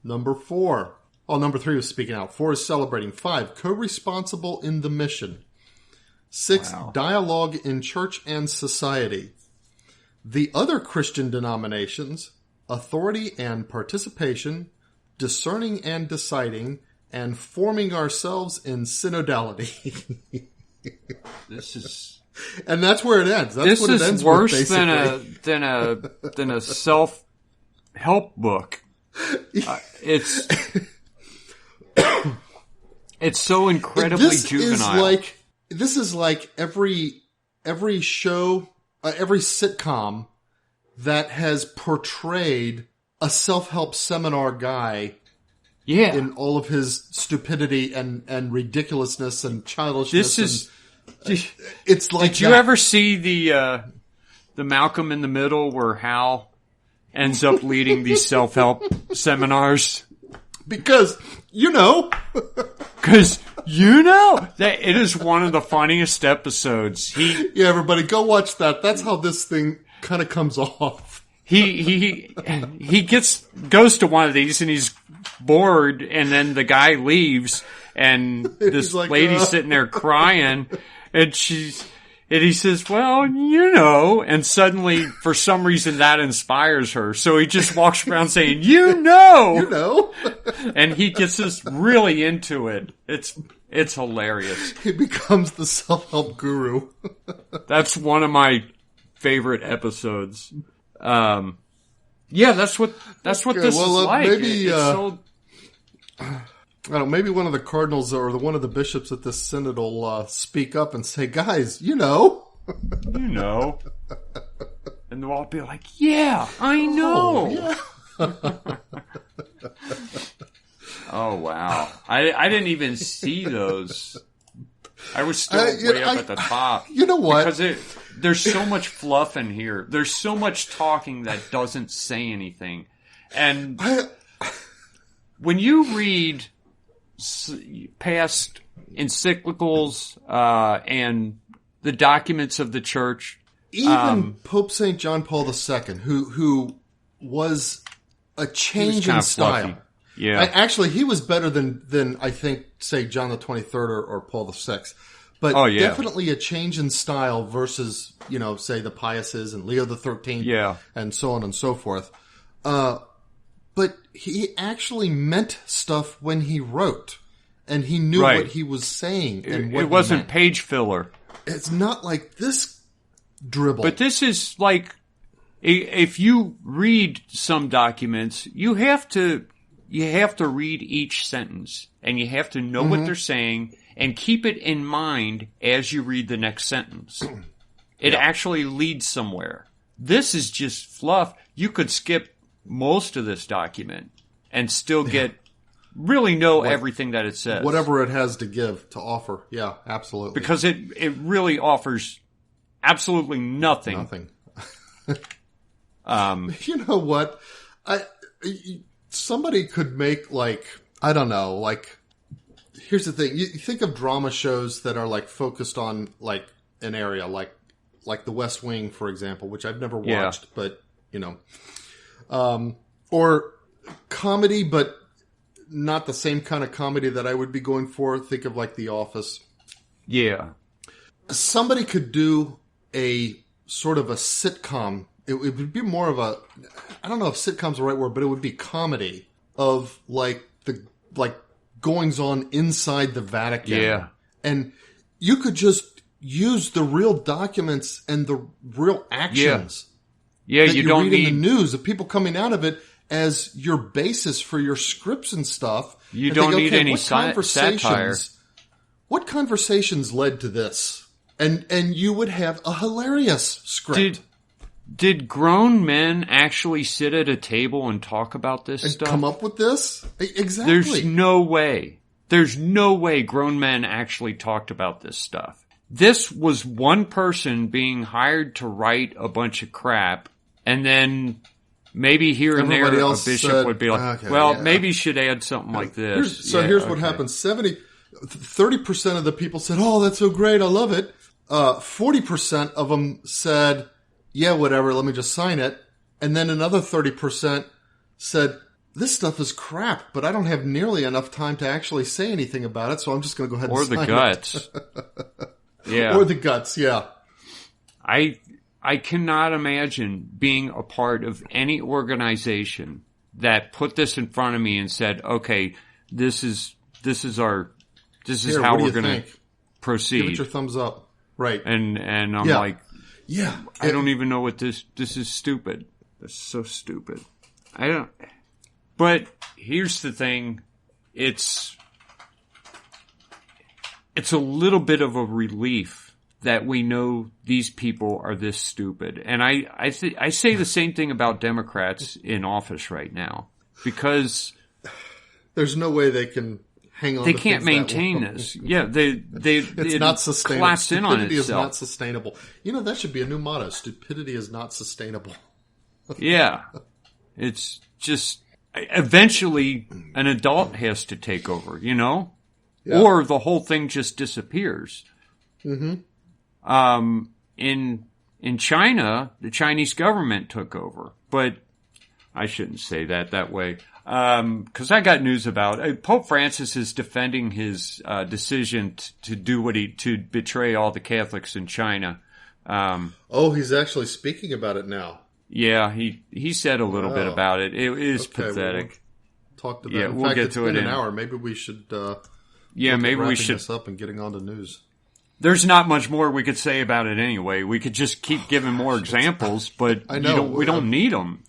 Number 4. Oh, number 3 was speaking out. 4 is celebrating. 5, co-responsible in the mission. 6, dialogue in church and society. The other Christian denominations, authority and participation, discerning and deciding, and forming ourselves in synodality. This is... And that's where it ends. That's what it ends with, basically. This is worse than a self-help book. It's so incredibly juvenile. This is like every show, every sitcom that has portrayed a self-help seminar guy in all of his stupidity and ridiculousness and childishness. It's like Did you ever see the Malcolm in the Middle where Hal ends up leading these self-help seminars? Because, Because, that it is one of the funniest episodes. Yeah, everybody, go watch that. That's how this thing kind of comes off. He goes to one of these and he's bored, and then the guy leaves, and this lady's sitting there crying, and he says, well, and suddenly, for some reason, that inspires her. So he just walks around saying, and he gets us really into it. It's hilarious. He becomes the self-help guru. That's one of my favorite episodes. That's what this is like. Maybe, I don't know, maybe one of the cardinals or one of the bishops at this synod will speak up and say, guys, And they'll all be like, yeah, I know. Oh, yeah. Oh, wow. I didn't even see those. I was still way up at the top. You know what? Because there's so much fluff in here. There's so much talking that doesn't say anything. And when you read past encyclicals and the documents of the church, even Pope St. John Paul II, who was a change in style. Fluffy. Yeah, actually, he was better than I think, say, John the 23rd or Paul VI. But definitely a change in style versus, say the Piuses and Leo the 13th, and so on and so forth. But he actually meant stuff when he wrote, and he knew what he was saying. And what it wasn't page filler. It's not like this dribble. But this is like, if you read some documents, you have to read each sentence, and you have to know what they're saying, and keep it in mind as you read the next sentence. It actually leads somewhere. This is just fluff. You could skip most of this document and still really know everything that it says. Whatever it has to give, to offer. Yeah, absolutely. Because it really offers absolutely nothing. Nothing. You know what? Somebody could make here's the thing. You think of drama shows that are focused on an area, like The West Wing, for example, which I've never watched, but or comedy, but not the same kind of comedy that I would be going for. Think of The Office. Yeah. Somebody could do a sort of a sitcom. It would be more of a, I don't know if sitcom's the right word, but it would be comedy of the goings on inside the Vatican. Yeah. And you could just use the real documents and the real actions. Yeah, that you don't read need in the news of people coming out of it as your basis for your scripts and stuff. You don't need any satire. What conversations led to this? And you would have a hilarious script. Did grown men actually sit at a table and talk about this stuff? Come up with this? Exactly. There's no way. There's no way grown men actually talked about this stuff. This was one person being hired to write a bunch of crap, and then maybe here and there a bishop would be like, maybe you should add something like this. Here's what happens. 30% of the people said, oh, that's so great, I love it. 40% of them said, yeah, whatever, let me just sign it. And then another 30% said, this stuff is crap, but I don't have nearly enough time to actually say anything about it, so I'm just going to go ahead and sign it. Or the guts. Yeah. Or the guts, yeah. I cannot imagine being a part of any organization that put this in front of me and said, okay, this is how we're going to proceed. Give it your thumbs up. Right. And I'm like, yeah, I don't even know what this is stupid. That's so stupid. But here's the thing. It's a little bit of a relief that we know these people are this stupid. And I say the same thing about Democrats in office right now, because there's no way they can hang on. They can't maintain this. Yeah, it's not sustainable. Collapsed in on Stupidity is itself. not sustainable. You know, that should be a new motto. Stupidity is not sustainable. Yeah. It's just, eventually an adult has to take over, you know? Yeah. Or the whole thing just disappears. Mm-hmm. In China, the Chinese government took over, but I shouldn't say that way. 'Cause I got news about Pope Francis is defending his decision to betray all the Catholics in China. He's actually speaking about it now. Yeah, he said a little bit about it. It is pathetic. We'll talk to that. In fact, it's been an hour. Maybe we should. Maybe we should this up and getting on to news. There's not much more we could say about it anyway. We could just keep giving more examples, but I know we don't need them.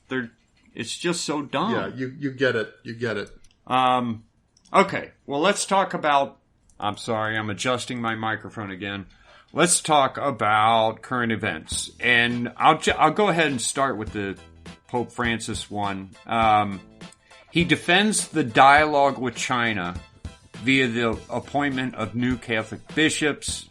It's just so dumb. Yeah, you get it. You get it. Okay. Well, let's talk about. I'm sorry, I'm adjusting my microphone again. Let's talk about current events, and I'll go ahead and start with the Pope Francis one. He defends the dialogue with China via the appointment of new Catholic bishops.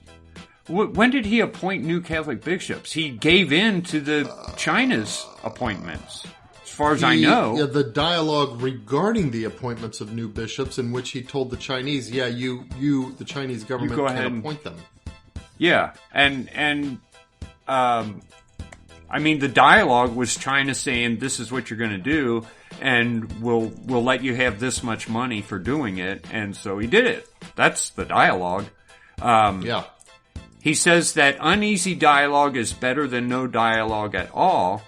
When did he appoint new Catholic bishops? He gave in to the China's appointments, as far as I know. Yeah, the dialogue regarding the appointments of new bishops, in which he told the Chinese, "Yeah, the Chinese government can appoint them." Yeah, and I mean, the dialogue was China saying, "This is what you're going to do, and we'll let you have this much money for doing it," and so he did it. That's the dialogue. Yeah. He says that uneasy dialogue is better than no dialogue at all.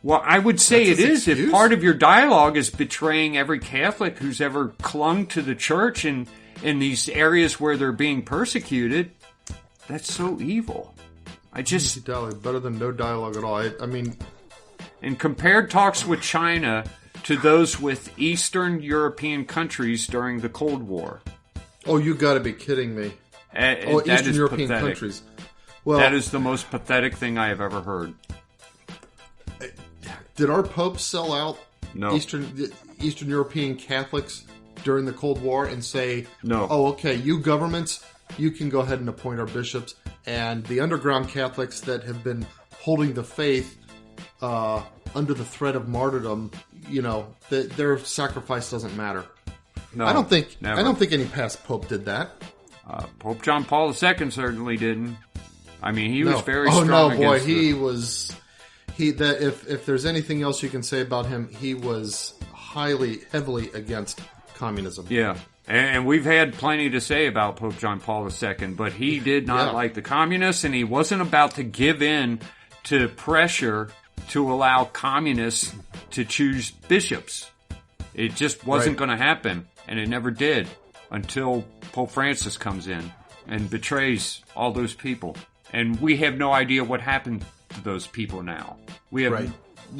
Well, I would say it is. If part of your dialogue is betraying every Catholic who's ever clung to the church in these areas where they're being persecuted, that's so evil. Uneasy dialogue, better than no dialogue at all. I mean... And compared talks with China to those with Eastern European countries during the Cold War. Oh, you gotta be kidding me. Eastern European countries. Well, that is the most pathetic thing I have ever heard. Did our Pope sell out No. Eastern European Catholics during the Cold War and say, no, okay, you governments, you can go ahead and appoint our bishops, and the underground Catholics that have been holding the faith under the threat of martyrdom, their sacrifice doesn't matter. No, I don't think never. any past Pope did that. Pope John Paul II certainly didn't. I mean, he was very strong. Oh no, boy, he was. If there's anything else you can say about him, he was heavily against communism. Yeah, and we've had plenty to say about Pope John Paul II, but he did not like the communists, and he wasn't about to give in to pressure to allow communists to choose bishops. It just wasn't going to happen, and it never did until Pope Francis comes in and betrays all those people. And we have no idea what happened to those people now. We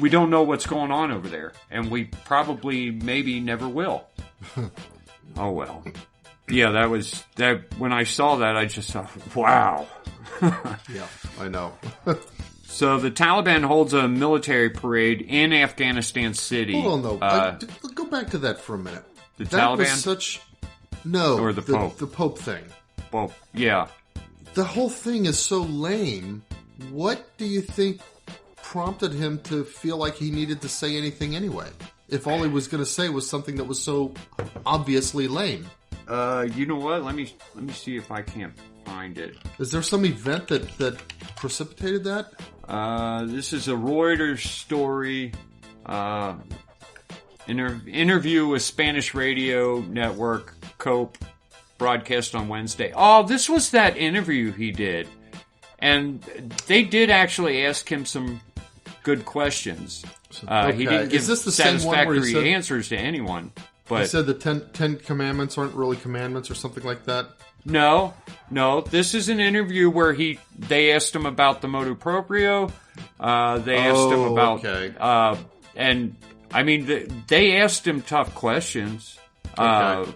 don't know what's going on over there, and we probably maybe never will. Oh well. Yeah, that when I saw that, I just thought, wow. Yeah, I know. So the Taliban holds a military parade in Afghanistan City. Hold on, though. Go back to that for a minute. The that Taliban? Was such... No. Or the Pope? The Pope thing. Well, yeah. The whole thing is so lame. What do you think prompted him to feel like he needed to say anything anyway? If all he was going to say was something that was so obviously lame. You know what? Let me see if I can't find it. Is there some event that precipitated that? This is a Reuters story. Interview with Spanish radio network COPE, broadcast on Wednesday. Oh, this was that interview he did. And they did actually ask him some good questions. Okay. He didn't give Is this the same one where he said, answers to anyone. But he said the Ten Commandments aren't really commandments or something like that? No. This is an interview where they asked him about the motu proprio. They asked him about... Okay. And, I mean, they asked him tough questions. Okay.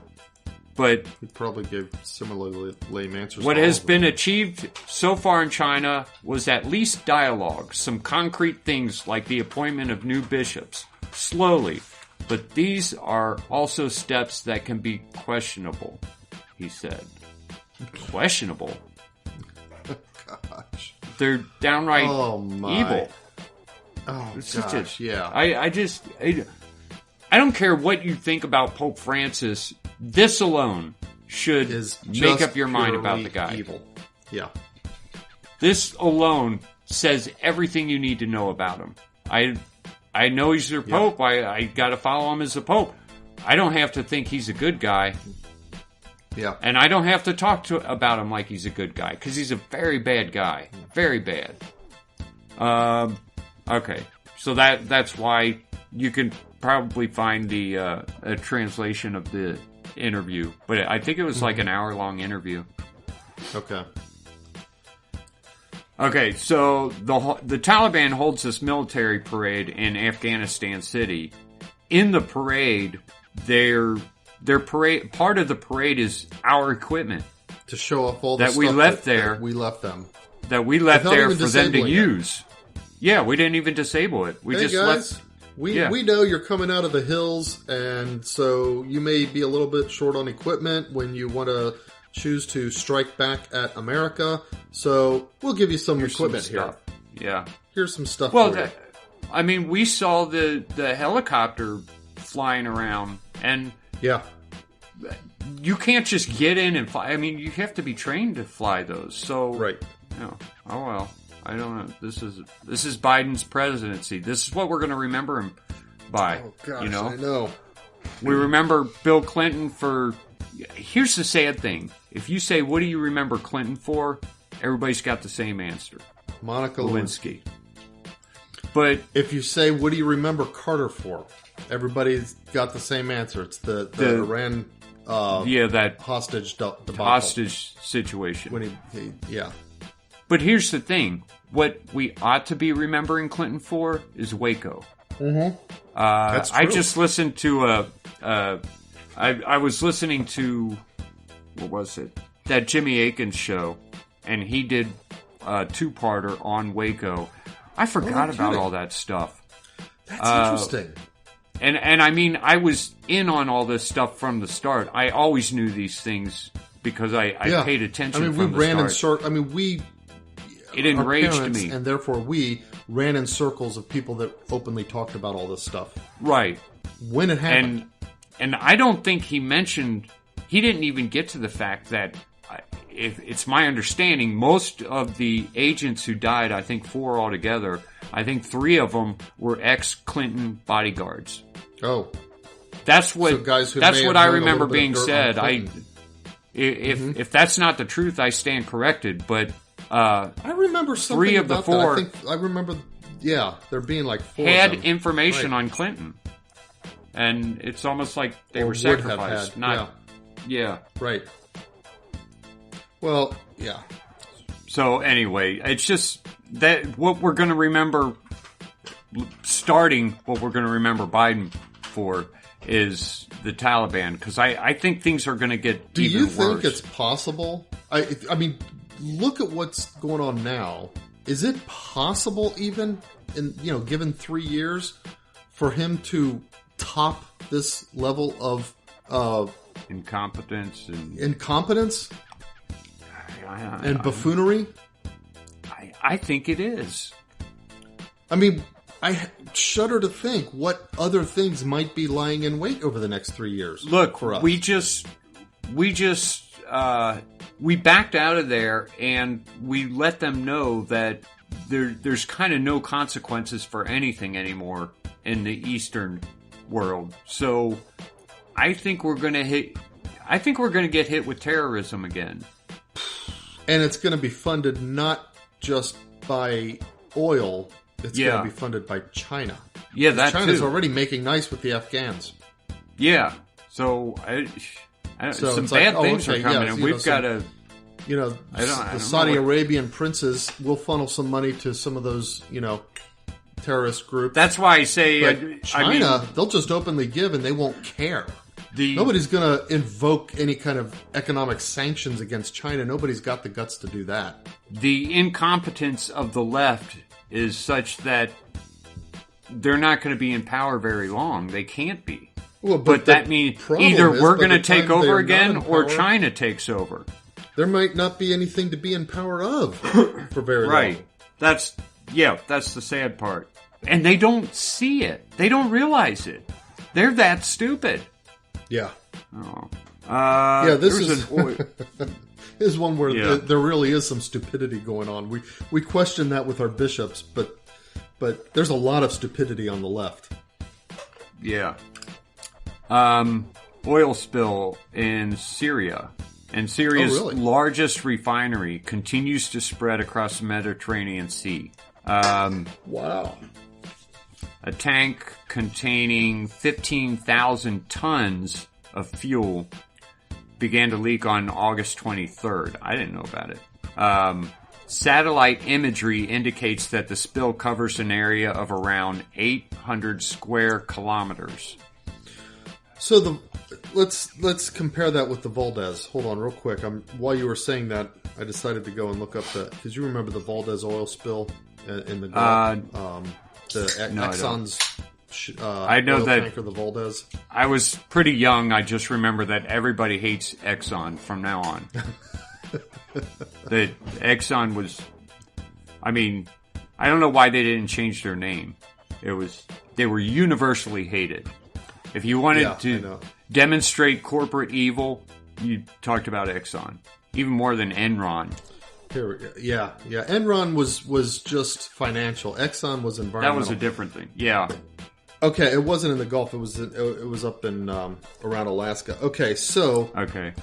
But he probably gave similarly lame answers. What has been achieved so far in China was at least dialogue, some concrete things like the appointment of new bishops. Slowly. But these are also steps that can be questionable, he said. Questionable? Gosh. They're downright evil. Oh, it's gosh, yeah. I don't care what you think about Pope Francis. This alone should make up your mind about the guy. Evil. Yeah. This alone says everything you need to know about him. I know he's their Pope. I got to follow him as a Pope. I don't have to think he's a good guy. Yeah. And I don't have to talk about him like he's a good guy, because he's a very bad guy. Very bad. Okay. So that's why you can probably find a translation of the interview. But I think it was like an hour-long interview. Okay. Okay, so the Taliban holds this military parade in Afghanistan City. In the parade, their parade, part of the parade is our equipment to show off all the that stuff we left there. That we left them. That we left there for them to use. Yeah, we didn't even disable it. We just left. We know you're coming out of the hills, and so you may be a little bit short on equipment when you want to choose to strike back at America. So we'll give you some equipment here. Yeah. Here's some stuff for you. I mean, we saw the helicopter flying around, and yeah, you can't just get in and fly. I mean, you have to be trained to fly those. So right. Oh well. I don't know. This is Biden's presidency. This is what we're going to remember him by. Oh gosh, you know? I know. We remember Bill Clinton for. Here's the sad thing: if you say, "What do you remember Clinton for?" everybody's got the same answer. Monica Lewinsky. But if you say, "What do you remember Carter for?" everybody's got the same answer. It's the Iran. That hostage debacle. Hostage situation. When yeah. But here's the thing. What we ought to be remembering Clinton for is Waco. Mm-hmm. That's true. I just listened to I was listening to, what was it? That Jimmy Akins show, and he did a two-parter on Waco. I forgot about all that stuff. That's interesting. And I mean, I was in on all this stuff from the start. I always knew these things because I paid attention from the start. We ran in circles. It enraged me. And therefore we ran in circles of people that openly talked about all this stuff. Right. When it happened. And I don't think he didn't even get to the fact that, if it's my understanding, most of the agents who died, I think 4 altogether, I think 3 of them were ex-Clinton bodyguards. Oh. That's what I remember being said. If that's not the truth, I stand corrected, but I remember something 3 of the 4. I remember, there being like 4 had information on Clinton, and it's almost like they were sacrificed. Yeah, right. Well, yeah. So anyway, it's just that what we're going to remember. What we're going to remember Biden for is the Taliban, because I think things are going to get even worse. Do you think it's possible? I mean, look at what's going on now. Is it possible, even in given 3 years, for him to top this level of incompetence and buffoonery? I think it is. I mean, I shudder to think what other things might be lying in wait over the next 3 years. Look, for us. we just we backed out of there, and we let them know that there's kind of no consequences for anything anymore in the Eastern world. So I think we're going to get hit with terrorism again. And it's going to be funded not just by oil, it's going to be funded by China. Yeah, that China's too. already making nice with the Afghans. Yeah. So some bad things are coming, and we've got to... the Saudi Arabian princes will funnel some money to some of those, terrorist groups. That's why I say... But China, they'll just openly give and they won't care. Nobody's going to invoke any kind of economic sanctions against China. Nobody's got the guts to do that. The incompetence of the left is such that they're not going to be in power very long. They can't be. Well, but that means either we're going to take over again or China takes over. There might not be anything to be in power of for very long. Right. That's the sad part. And they don't see it. They don't realize it. They're that stupid. Yeah. Oh. This is one where there really is some stupidity going on. We question that with our bishops, but there's a lot of stupidity on the left. Yeah. Oil spill in Syria. And Syria's largest refinery continues to spread across the Mediterranean Sea. Wow. A tank containing 15,000 tons of fuel began to leak on August 23rd. I didn't know about it. Satellite imagery indicates that the spill covers an area of around 800 square kilometers. So let's compare that with the Valdez. Hold on real quick. While you were saying that, I decided to go and look up because you remember the Valdez oil spill in the Gulf? Exxon's I know oil that tanker, the Valdez. I was pretty young. I just remember that everybody hates Exxon from now on. The Exxon was, I don't know why they didn't change their name. They were universally hated. If you wanted to demonstrate corporate evil, you talked about Exxon. Even more than Enron. Yeah. Enron was just financial. Exxon was environmental. That was a different thing. Yeah. Okay, it wasn't in the Gulf. It was up in around Alaska. Okay, so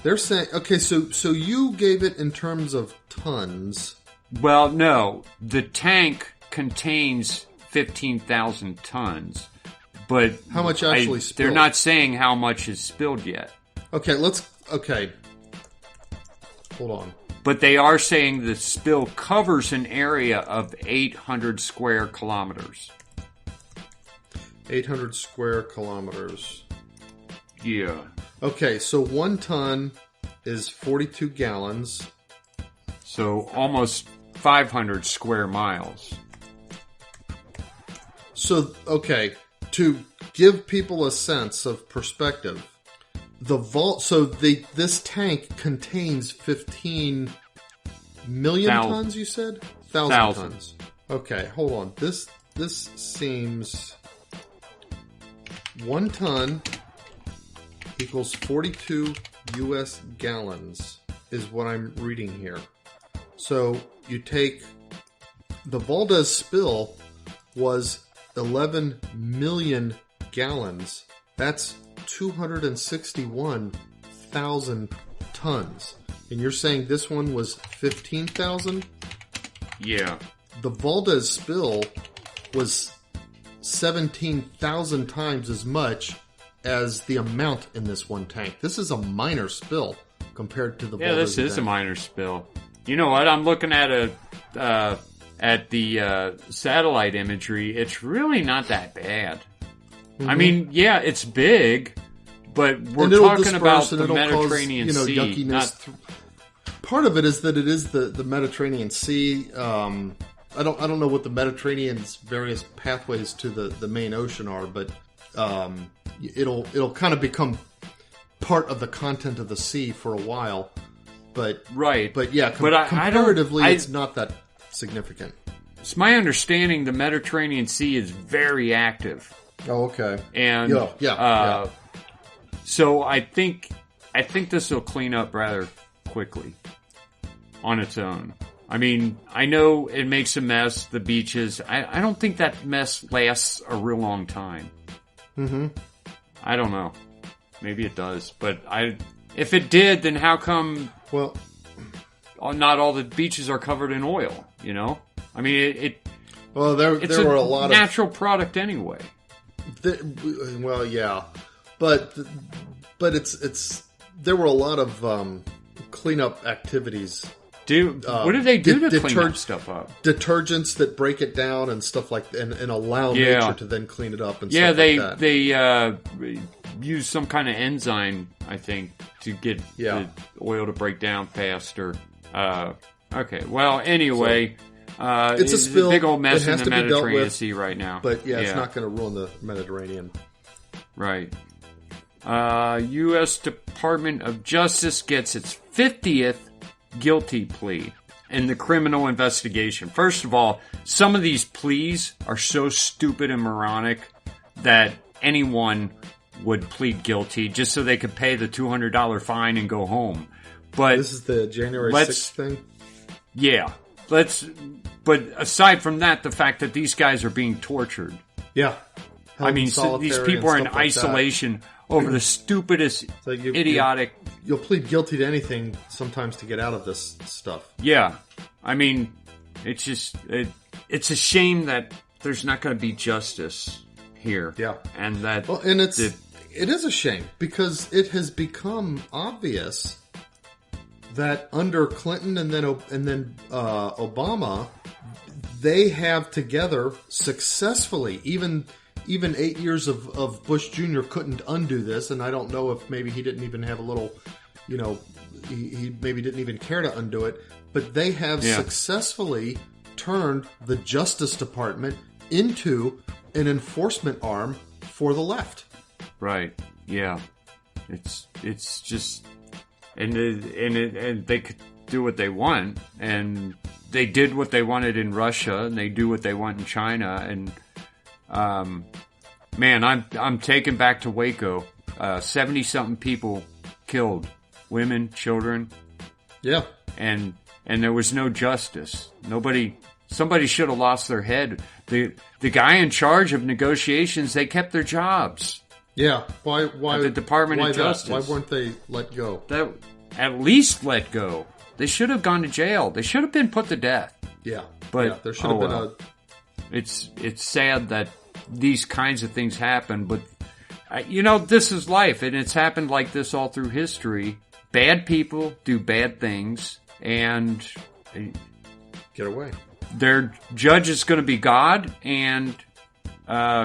they're saying so you gave it in terms of tons. Well, no, the tank contains 15,000 tons, but how much actually spilled? They're not saying how much is spilled yet. Okay, hold on. But they are saying the spill covers an area of 800 square kilometers. 800 square kilometers. Yeah. Okay, so 1 ton is 42 gallons. So almost 500 square miles. So, okay, to give people a sense of perspective, this tank contains 15 million tons, you said? 1,000 tons. Okay, hold on. This seems 1 ton equals 42 U.S. gallons is what I'm reading here. So you take the Valdez spill was 11 million gallons. That's 261,000 tons. And you're saying this one was 15,000? Yeah. The Valdez spill was 17,000 times as much as the amount in this one tank. This is a minor spill compared to the Valdez. Yeah, this is a minor spill. You know what? I'm looking at the satellite imagery. It's really not that bad. Mm-hmm. Yeah, it's big, but we're talking about the Mediterranean Sea. Yuckiness. Part of it is that it is the Mediterranean Sea. I don't know what the Mediterranean's various pathways to the main ocean are, but it'll kind of become part of the content of the sea for a while. But comparatively, it's not that significant. It's my understanding the Mediterranean Sea is very active. Oh, okay. And yeah. So I think I think this will clean up rather quickly on its own. I mean, I know it makes a mess, the beaches. I don't think that mess lasts a real long time. Mm-hmm. I don't know. Maybe it does. But if it did, then how come not all the beaches are covered in oil, you know? I mean, well, there were a lot of natural product anyway. Well, yeah. But it's there were a lot of cleanup activities. What do they do to clean that stuff up? Detergents that break it down and stuff like that, and allow nature to then clean it up and stuff like that. They use some kind of enzyme, I think, to get the oil to break down faster. Okay, well, anyway, it's a spill. A big old mess in the Mediterranean Sea right now. But it's not going to ruin the Mediterranean. Right. U.S. Department of Justice gets its 50th guilty plea in the criminal investigation. First of all, some of these pleas are so stupid and moronic that anyone would plead guilty just so they could pay the $200 fine and go home. But this is the January 6th thing? Yeah. But aside from that, the fact that these guys are being tortured. Yeah. I mean, these people are in isolation over the stupidest, idiotic... You'll plead guilty to anything sometimes to get out of this stuff. Yeah. I mean, it's just... it's a shame that there's not going to be justice here. Yeah. And that... Well, and it is a shame because it has become obvious that under Clinton and then Obama, they have together successfully, even 8 years of Bush Jr. couldn't undo this, and I don't know if maybe he didn't even have a little, he maybe didn't even care to undo it, but they have successfully turned the Justice Department into an enforcement arm for the left. Right. Yeah. It's just, and they could do what they want, and they did what they wanted in Russia, and they do what they want in China, and man, I'm taken back to Waco. 70-something people killed, women, children. Yeah, and there was no justice. Somebody should have lost their head. The guy in charge of negotiations, they kept their jobs. Yeah, why? At the Department of Justice. Why weren't they let go? At least let go. They should have gone to jail. They should have been put to death. Yeah, but there should have been a. It's sad that these kinds of things happen, but this is life, and it's happened like this all through history. Bad people do bad things, and get away. Their judge is going to be God, and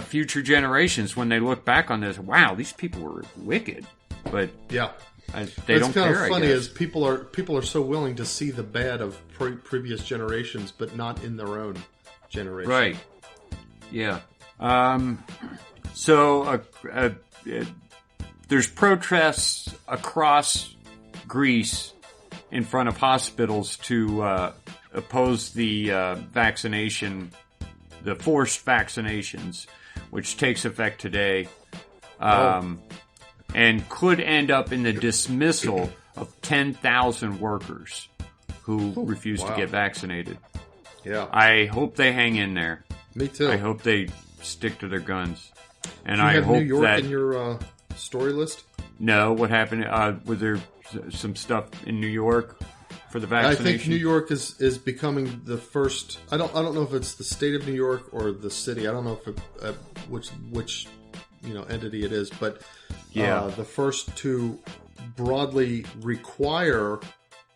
future generations, when they look back on this, wow, these people were wicked. But yeah, they don't care. It's kind of funny is people are so willing to see the bad of previous generations, but not in their own generation. Right. Yeah. So there's protests across Greece in front of hospitals to oppose the vaccination, the forced vaccinations, which takes effect today, and could end up in the dismissal of 10,000 workers who refuse to get vaccinated. Yeah. I hope they hang in there. Me too. I hope they stick to their guns. And I hope New York that in your story list? No, what happened? Was there some stuff in New York for the vaccination? I think New York is becoming the first. I don't know if it's the state of New York or the city. I don't know if which entity it is, but the first to broadly require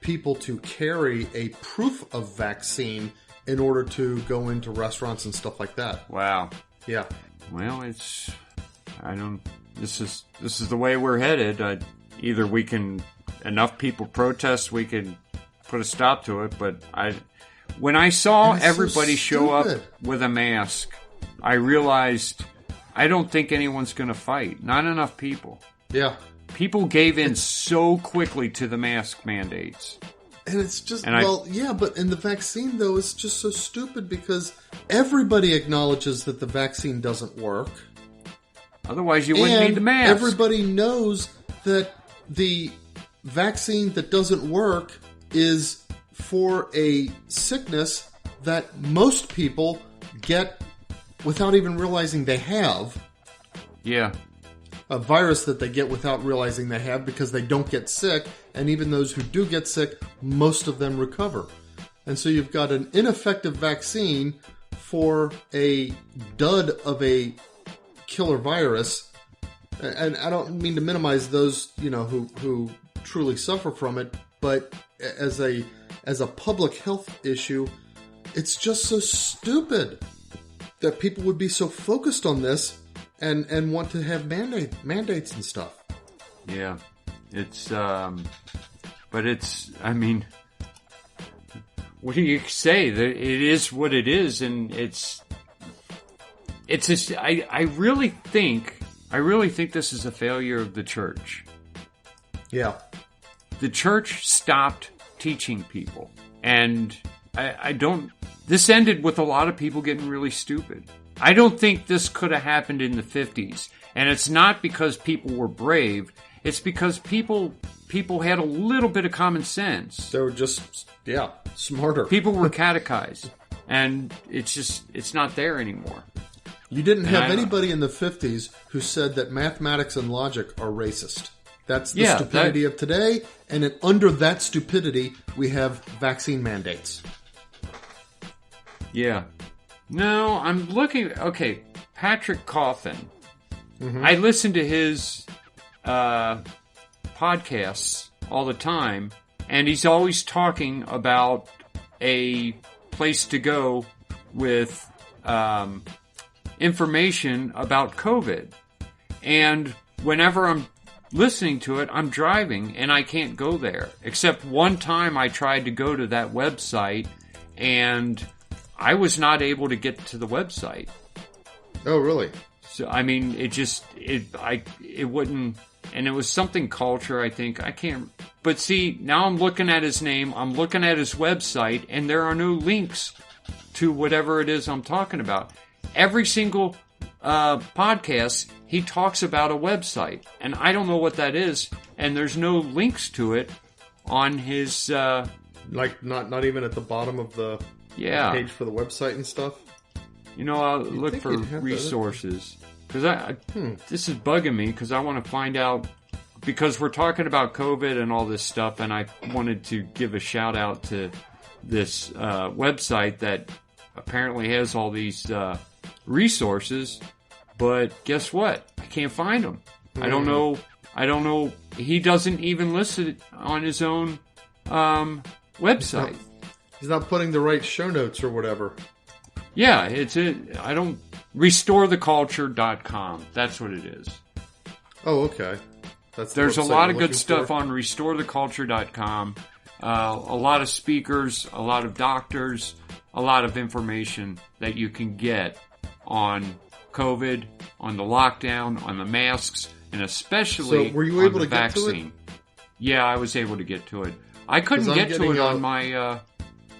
people to carry a proof of vaccine in order to go into restaurants and stuff like that. Wow. Yeah. Well, this is the way we're headed. Either we can, enough people protest, we can put a stop to it, but when I saw everybody show up with a mask, I realized I don't think anyone's going to fight. Not enough people. Yeah. People gave in so quickly to the mask mandates. And it's just, but in the vaccine, though, it's just so stupid because everybody acknowledges that the vaccine doesn't work. Otherwise, you wouldn't need the mask. Everybody knows that the vaccine that doesn't work is for a sickness that most people get without even realizing they have. Yeah. A virus that they get without realizing they have because they don't get sick. And even those who do get sick, most of them recover. And so you've got an ineffective vaccine for a dud of a killer virus. And I don't mean to minimize those, who truly suffer from it, but as a public health issue, it's just so stupid that people would be so focused on this and want to have mandates and stuff. Yeah. It's, but it's, I mean, what do you say? That it is what it is, and it's just, I really think this is a failure of the church. Yeah. The church stopped teaching people, and this ended with a lot of people getting really stupid. I don't think this could have happened in the 50s, and it's not because people were brave. It's because people had a little bit of common sense. They were just, smarter. People were catechized, and it's not there anymore. You didn't have anybody in the 50s who said that mathematics and logic are racist. That's the stupidity of today, and under that stupidity, we have vaccine mandates. Yeah. No, I'm looking... Okay, Patrick Coffin. Mm-hmm. I listen to his podcasts all the time, and he's always talking about a place to go with information about COVID. And whenever I'm listening to it, I'm driving, and I can't go there. Except one time I tried to go to that website, and I was not able to get to the website. Oh, really? So, I mean, it wouldn't, and it was something culture, I think. I can't, but see, now I'm looking at his name, I'm looking at his website, and there are no links to whatever it is I'm talking about. Every single podcast, he talks about a website, and I don't know what that is, and there's no links to it on his... like, not even at the bottom of the... page for the website and stuff. I'll look for resources because this is bugging me because I want to find out, because we're talking about COVID and all this stuff, and I wanted to give a shout out to this website that apparently has all these resources, but guess what? I can't find them. I don't know. He doesn't even list it on his own website. He's not putting the right show notes or whatever. Yeah, restoretheculture.com. That's what it is. Oh, okay. There's a lot of good stuff on restoretheculture.com. A lot of speakers, a lot of doctors, a lot of information that you can get on COVID, on the lockdown, on the masks, and especially were you on able the to get vaccine. To it? Yeah, I was able to get to it. I couldn't get to it on my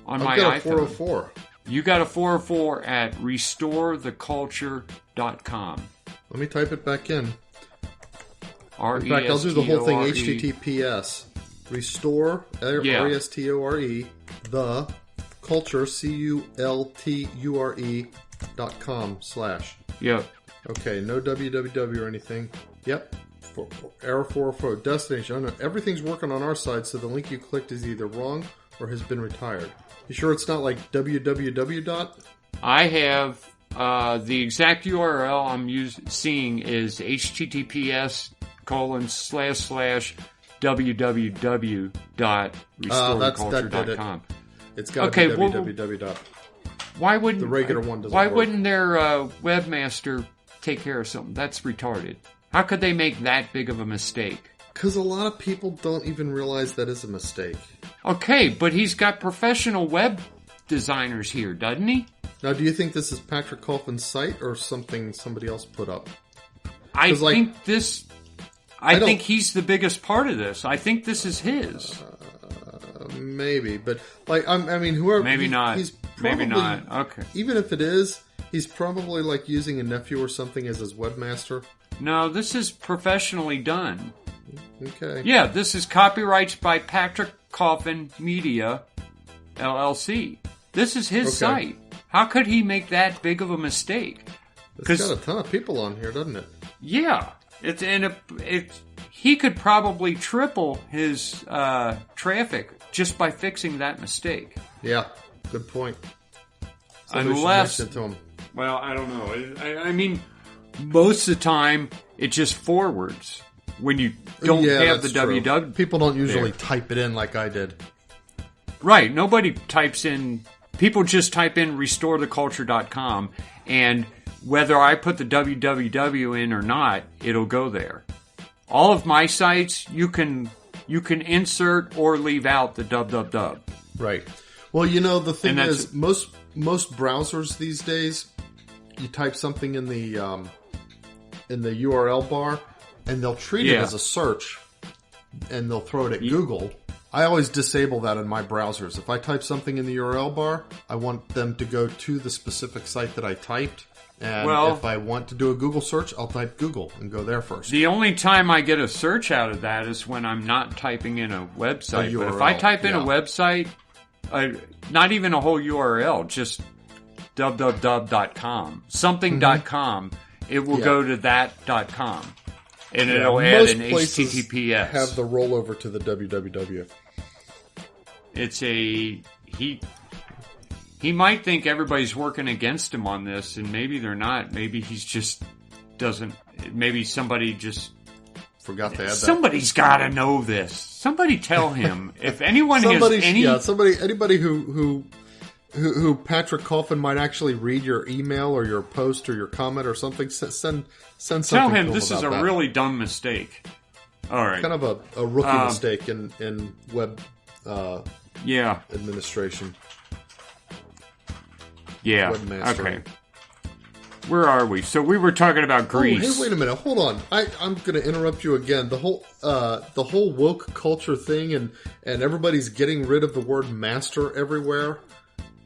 I've got a iPhone. 404. You got a 404 at restoretheculture.com. Let me type it back in. R-E-S-T-O-R-E. In fact, I'll do the whole thing. HTTPS. Restore, R-E-S-T-O-R-E, the culture, CULTURE.com / Yep. Okay, no www or anything. Yep. Error 404. Destination. Oh, no, everything's working on our side, so the link you clicked is either wrong or has been retired. You sure it's not like www? I have the exact URL I'm seeing is https://www.restoretheculture.com. It's got to be www. Why wouldn't the regular one doesn't Why work. wouldn't their webmaster take care of something? That's retarded. How could they make that big of a mistake? Because a lot of people don't even realize that is a mistake. Okay, but he's got professional web designers here, doesn't he? Now, do you think this is Patrick Colfin's site or something somebody else put up? I think he's the biggest part of this. I think this is his. Maybe, but whoever. Maybe not. He's probably, maybe not. Okay. Even if it is, he's probably using a nephew or something as his webmaster. No, this is professionally done. Okay. Yeah, this is copyrights by Patrick Coffin Media, LLC. This is his site. How could he make that big of a mistake? It's got a ton of people on here, doesn't it? Yeah. He could probably triple his traffic just by fixing that mistake. Yeah, good point. Unless, should mention it to him. well, I don't know. I mean, most of the time it just forwards when you don't have the www. People don't usually type it in like I did. Right. Nobody types in. People just type in restoretheculture.com, and whether I put the www in or not, it'll go there. All of my sites, you can insert or leave out the www. Right. Well, the thing is, most browsers these days, you type something in the URL bar, and they'll treat it as a search, and they'll throw it at Google. I always disable that in my browsers. If I type something in the URL bar, I want them to go to the specific site that I typed. And if I want to do a Google search, I'll type Google and go there first. The only time I get a search out of that is when I'm not typing in a website. But if I type in a website, not even a whole URL, just www.com, something.com, it will go to that.com. And it'll add an HTTPS. Have the rollover to the www. It's he might think everybody's working against him on this, and maybe they're not. Maybe he's just doesn't. Maybe somebody just forgot to add that. Somebody's got to know this. Somebody tell him. If anyone has any, anybody who Patrick Coffin might actually read your email or your post or your comment or something. Send something. Tell him to this is a really dumb mistake. All right, kind of a rookie mistake in web administration. Yeah. Okay. Where are we? So we were talking about Greece. Oh, hey, wait a minute. Hold on. I'm going to interrupt you again. The whole woke culture thing, and everybody's getting rid of the word master everywhere.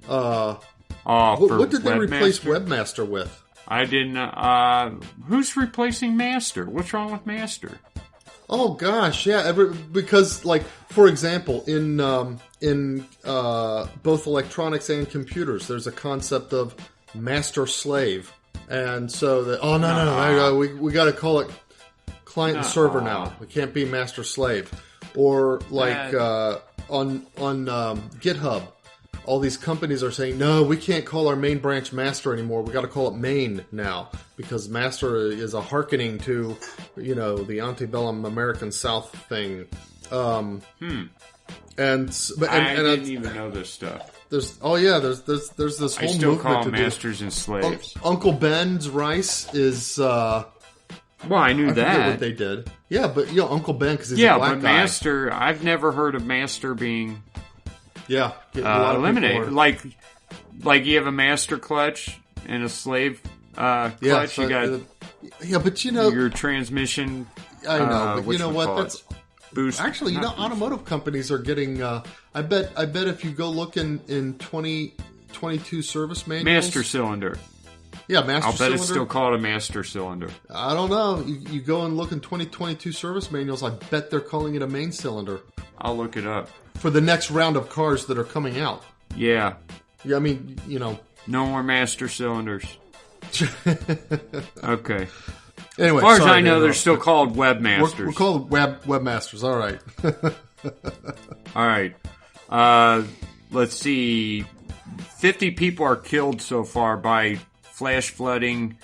What did they replace webmaster with? I didn't. Who's replacing master? What's wrong with master? Oh gosh, yeah. Because, like, for example, in both electronics and computers, there's a concept of master slave, and so we got to call it client and server now. It can't be master slave, or like on GitHub. All these companies are saying, no, we can't call our main branch master anymore. We got to call it main now, because master is a hearkening to, the antebellum American South thing. I didn't even know this stuff. There's this whole movement call to masters and slaves. Uncle Ben's rice is. Well, I knew that. Forget what they did. Yeah, but Uncle Ben, because he's a black guy. Master. I've never heard of master being. Eliminated. Like you have a master clutch and a slave clutch. You got but your transmission. I know, but you know what? That's boost. Actually, automotive companies are getting. I bet if you go look in 2022 service manuals, master cylinder. Yeah, master cylinder. I'll bet it's still called a master cylinder. I don't know. You go and look in 2022 service manuals. I bet they're calling it a main cylinder. I'll look it up. For the next round of cars that are coming out. Yeah. Yeah, I mean, no more master cylinders. Okay. Anyway, as far as I know, they're still called webmasters. We're called webmasters. All right. All right. Let's see. 50 people are killed so far by flash flooding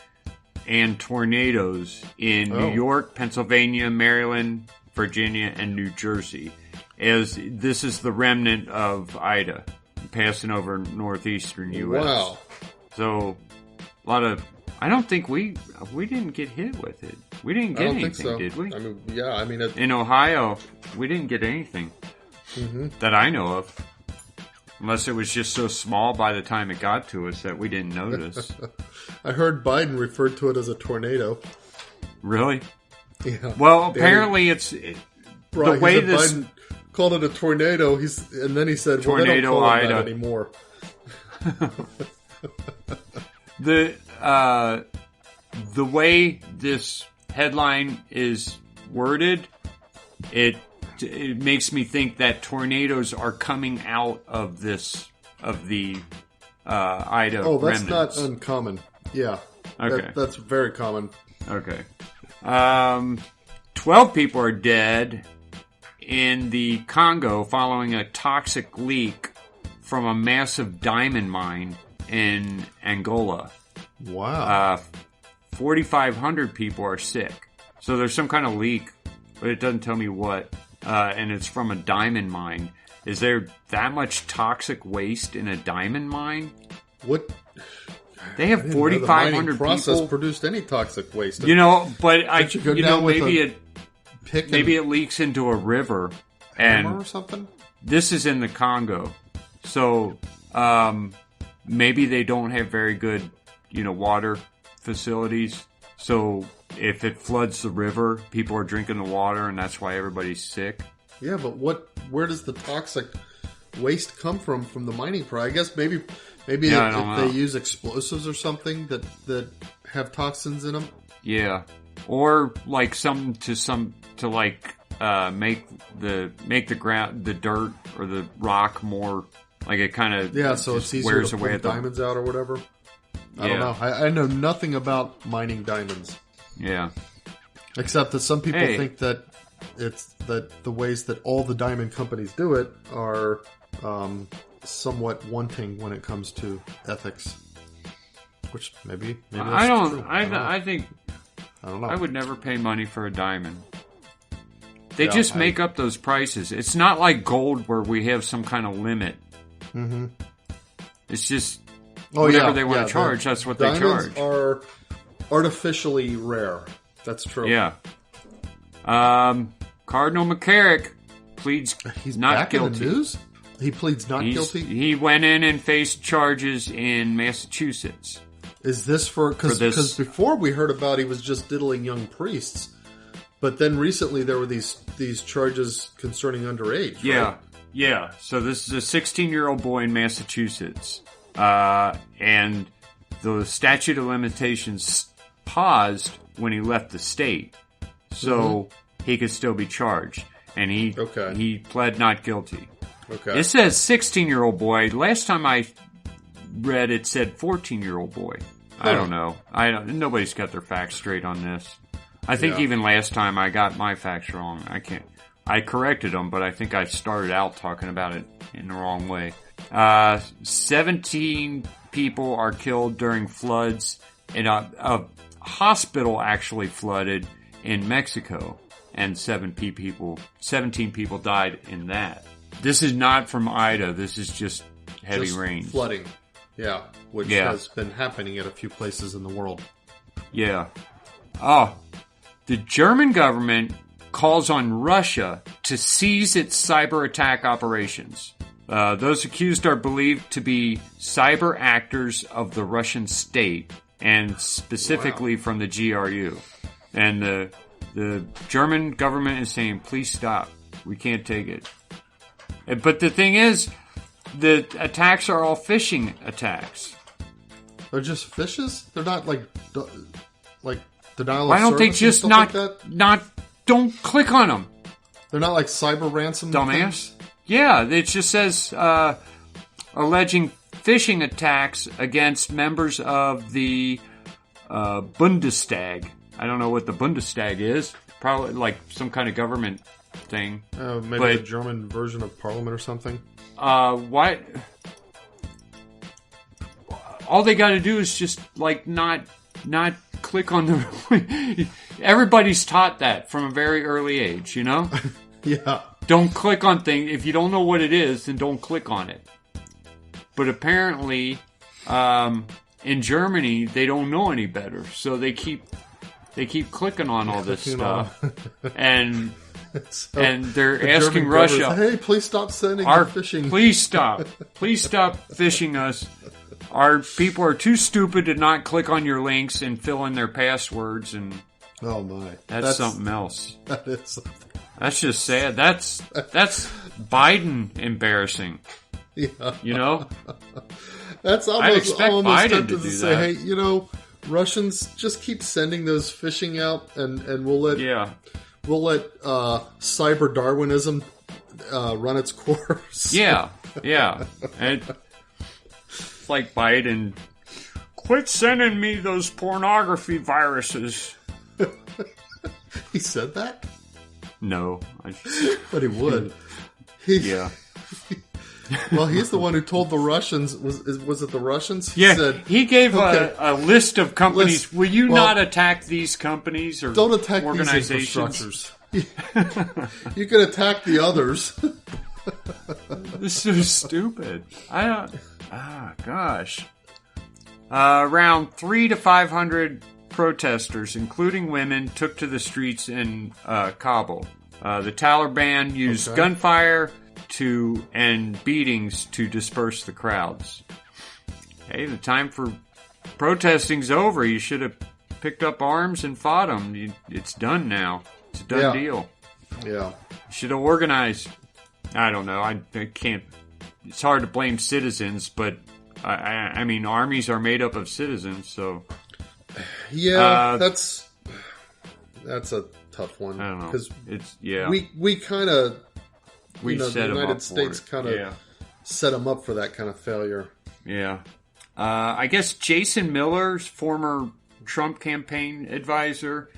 and tornadoes in New York, Pennsylvania, Maryland, Virginia, and New Jersey. As this is the remnant of Ida passing over northeastern U.S. Wow. So a lot of. I don't think we didn't get hit with it. We didn't get anything, did we? In Ohio, we didn't get anything that I know of. Unless it was just so small by the time it got to us that we didn't notice. I heard Biden referred to it as a tornado. Really? Yeah. Well, apparently it's the way this. Biden called it a tornado. And then he said, "Well, they don't call it that anymore." The way this headline is worded, it makes me think that tornadoes are coming out of the Ida Oh, that's remnants. not uncommon. Yeah. Okay. That's very common. Okay. 12 people are dead in the Congo following a toxic leak from a massive diamond mine in Angola. Wow. 4,500 people are sick. So there's some kind of leak, but it doesn't tell me what. And it's from a diamond mine. Is there that much toxic waste in a diamond mine? What? They have 4,500 people. Process produced any toxic waste. But maybe it leaks into a river, and or something. This is in the Congo, so maybe they don't have very good, water facilities. So if it floods the river, people are drinking the water, and that's why everybody's sick. Yeah, but where does the toxic waste come from the mining process? I guess maybe if they use explosives or something that have toxins in them. Yeah, or like something to make the ground, the dirt or the rock more like it kind of so it's easier to pull diamonds out or whatever. I don't know. I know nothing about mining diamonds. Yeah, except that some people think that it's that the ways that all the diamond companies do it are somewhat wanting when it comes to ethics. Which maybe that's true. I don't know. I would never pay money for a diamond. They just make up those prices. It's not like gold where we have some kind of limit. Mm-hmm. It's just whatever they want to charge, that's what they charge. Diamonds are artificially rare. That's true. Yeah. Cardinal McCarrick pleads He's not back guilty. In the news? He pleads not guilty? He went in and faced charges in Massachusetts. Is this because before we heard about he was just diddling young priests, but then recently there were these charges concerning underage, right? Yeah. So this is a 16-year-old boy in Massachusetts, and the statute of limitations paused when he left the state, so he could still be charged, and he pled not guilty. Okay. It says 16-year-old boy. Last time I read it said 14-year-old boy. I don't know. Nobody's got their facts straight on this. I think even last time I got my facts wrong. I corrected them, but I think I started out talking about it in the wrong way. 17 people are killed during floods, and a hospital actually flooded in Mexico, and 17 people died in that. This is not from Ida. This is just heavy rains. Flooding. Yeah, which has been happening at a few places in the world. Yeah. Oh, the German government calls on Russia to cease its cyber attack operations. Those accused are believed to be cyber actors of the Russian state, and specifically from the GRU. And the German government is saying, please stop. We can't take it. But the thing is, the attacks are all phishing attacks. They're just phishes? They're not like denial of Why don't they service just and stuff like that? Don't click on them? They're not like cyber ransom dumbass. Things? Yeah, it just says alleging phishing attacks against members of the Bundestag. I don't know what the Bundestag is. Probably like some kind of government thing. Maybe the German version of Parliament or something. Why? All they got to do is just like not click on the. Everybody's taught that from a very early age, you know. Yeah. Don't click on things if you don't know what it is. Then don't click on it. But apparently, in Germany, they don't know any better, so they keep clicking on all this stuff, and they're asking Russia, "Hey, please stop sending phishing. Please stop phishing us. Our people are too stupid to not click on your links and fill in their passwords." And oh my, that's something else. That is something. That's just sad. That's Biden embarrassing. Yeah, you know. That's I'd expect Biden tempted to do say, that. Hey, Russians just keep sending those phishing out, and we'll let we'll let cyber Darwinism run its course. Yeah. And it's like Biden, quit sending me those pornography viruses. He said that? No. But he would. Yeah. Well, he's the one who told the Russians. Was it the Russians? He said, he gave a list of companies. Will you not attack these companies or don't attack organizations? These infrastructures. You can attack the others. This is so stupid. Gosh. Around 300 to 500 protesters, including women, took to the streets in Kabul. The Taliban used gunfire and beatings to disperse the crowds. Hey, the time for protesting's over. You should have picked up arms and fought them. It's done now. It's a done deal. Yeah. You should have organized. I don't know. I can't. It's hard to blame citizens, but I mean, armies are made up of citizens, so. Yeah, that's a tough one. I don't know. Because we kind of. We the set United States kind of set them up for that kind of failure. Yeah. I guess Jason Miller's former Trump campaign advisor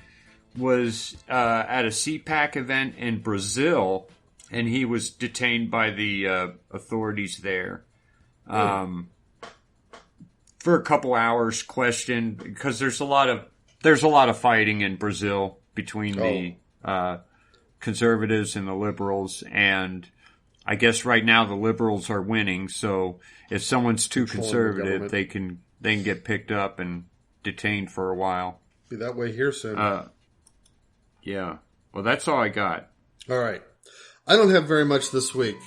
was at a CPAC event in Brazil, and he was detained by the authorities there for a couple hours, questioned, because there's a lot of fighting in Brazil between the conservatives and the liberals, and I guess right now the liberals are winning. So if someone's too conservative, they can get picked up and detained for a while. Be that way here soon. Yeah. Well, that's all I got. All right. I don't have very much this week.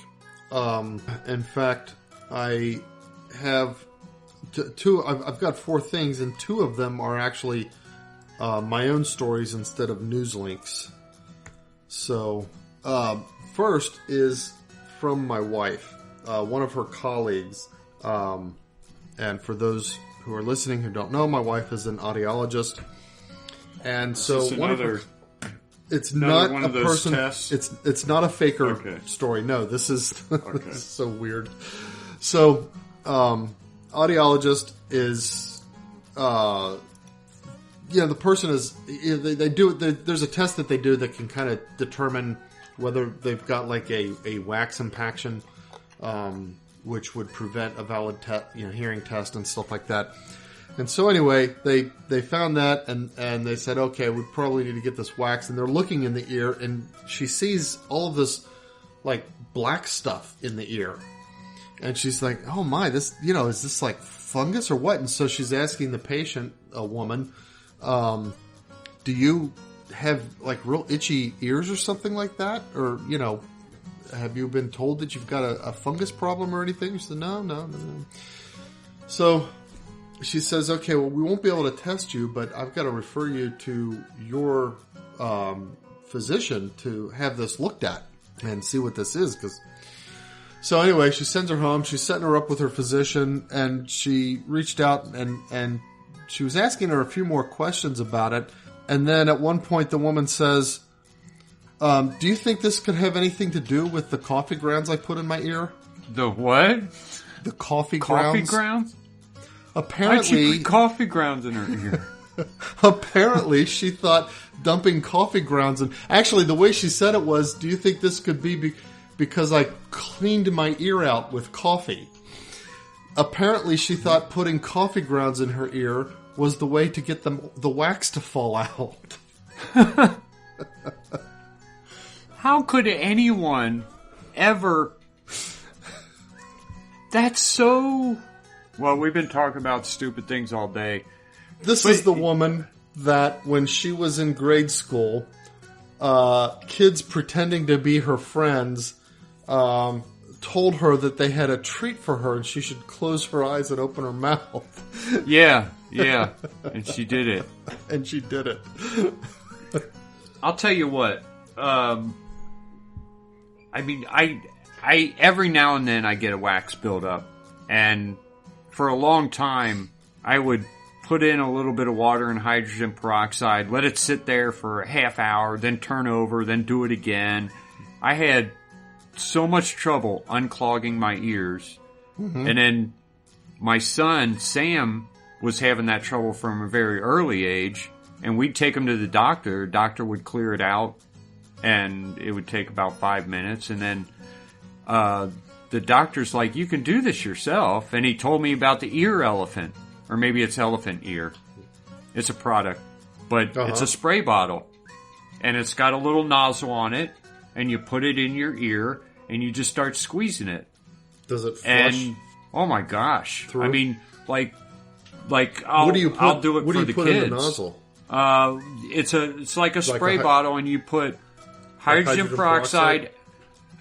In fact, I have two. I've got 4 things, and 2 of them are actually my own stories instead of news links. So, first is from my wife, one of her colleagues. And for those who are listening who don't know, my wife is an audiologist. And so it's not a person. Tests? It's not a faker story. No, this is this is so weird. So, audiologist is, the person is. They do. There's a test that they do that can kind of determine whether they've got like a wax impaction, which would prevent a valid hearing test and stuff like that. And so anyway, they found that and they said, okay, we probably need to get this wax. And they're looking in the ear, and she sees all of this like black stuff in the ear. And she's like, oh my, this, is this like fungus or what? And so she's asking the patient, a woman, do you have like real itchy ears or something like that? Or, have you been told that you've got a fungus problem or anything? She said, no. So she says, okay, well, we won't be able to test you, but I've got to refer you to your physician to have this looked at and see what this is. So anyway, she sends her home. She's setting her up with her physician, and she reached out and she was asking her a few more questions about it. And then at one point, the woman says, do you think this could have anything to do with the coffee grounds I put in my ear? The what? The coffee grounds. Coffee grounds? Apparently, why'd she put coffee grounds in her ear? Apparently, she thought dumping coffee grounds in... Actually, the way she said it was, do you think this could be because I cleaned my ear out with coffee? Apparently, she thought putting coffee grounds in her ear was the way to get the wax to fall out. How could anyone ever... That's so... Well, we've been talking about stupid things all day. This is the woman that when she was in grade school, kids pretending to be her friends told her that they had a treat for her and she should close her eyes and open her mouth. Yeah. And she did it. And she did it. I'll tell you what. I every now and then I get a wax buildup, and for a long time I would put in a little bit of water and hydrogen peroxide, let it sit there for a half hour, then turn over, then do it again. I had so much trouble unclogging my ears. Mm-hmm. And then my son, Sam, was having that trouble from a very early age. And we'd take him to the doctor. Doctor would clear it out. And it would take about 5 minutes. And then the doctor's like, you can do this yourself. And he told me about the ear elephant. Or maybe it's elephant ear. It's a product. But it's a spray bottle. And it's got a little nozzle on it. And you put it in your ear. And you just start squeezing it. Does it flush? And, oh my gosh. Through? I mean, I'll do it for the kids. What do you put in the nozzle? It's like a spray bottle, and you put hydrogen peroxide,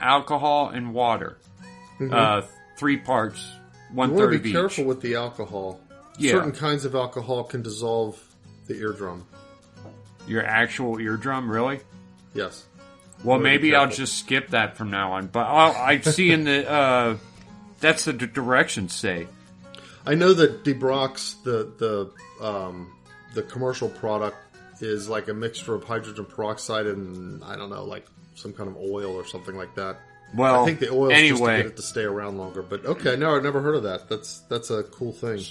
alcohol, and water. Mm-hmm. 3 parts, 1/3 of each. You want to be careful with the alcohol. Yeah. Certain kinds of alcohol can dissolve the eardrum. Your actual eardrum, really? Yes. Well, maybe I'll just skip that from now on. But I see in the that's the directions say. I know that Debrox, the commercial product, is like a mixture of hydrogen peroxide and, I don't know, like some kind of oil or something like that. Well, I think the oil is just to get it to stay around longer. But okay, no, I've never heard of that. That's a cool thing.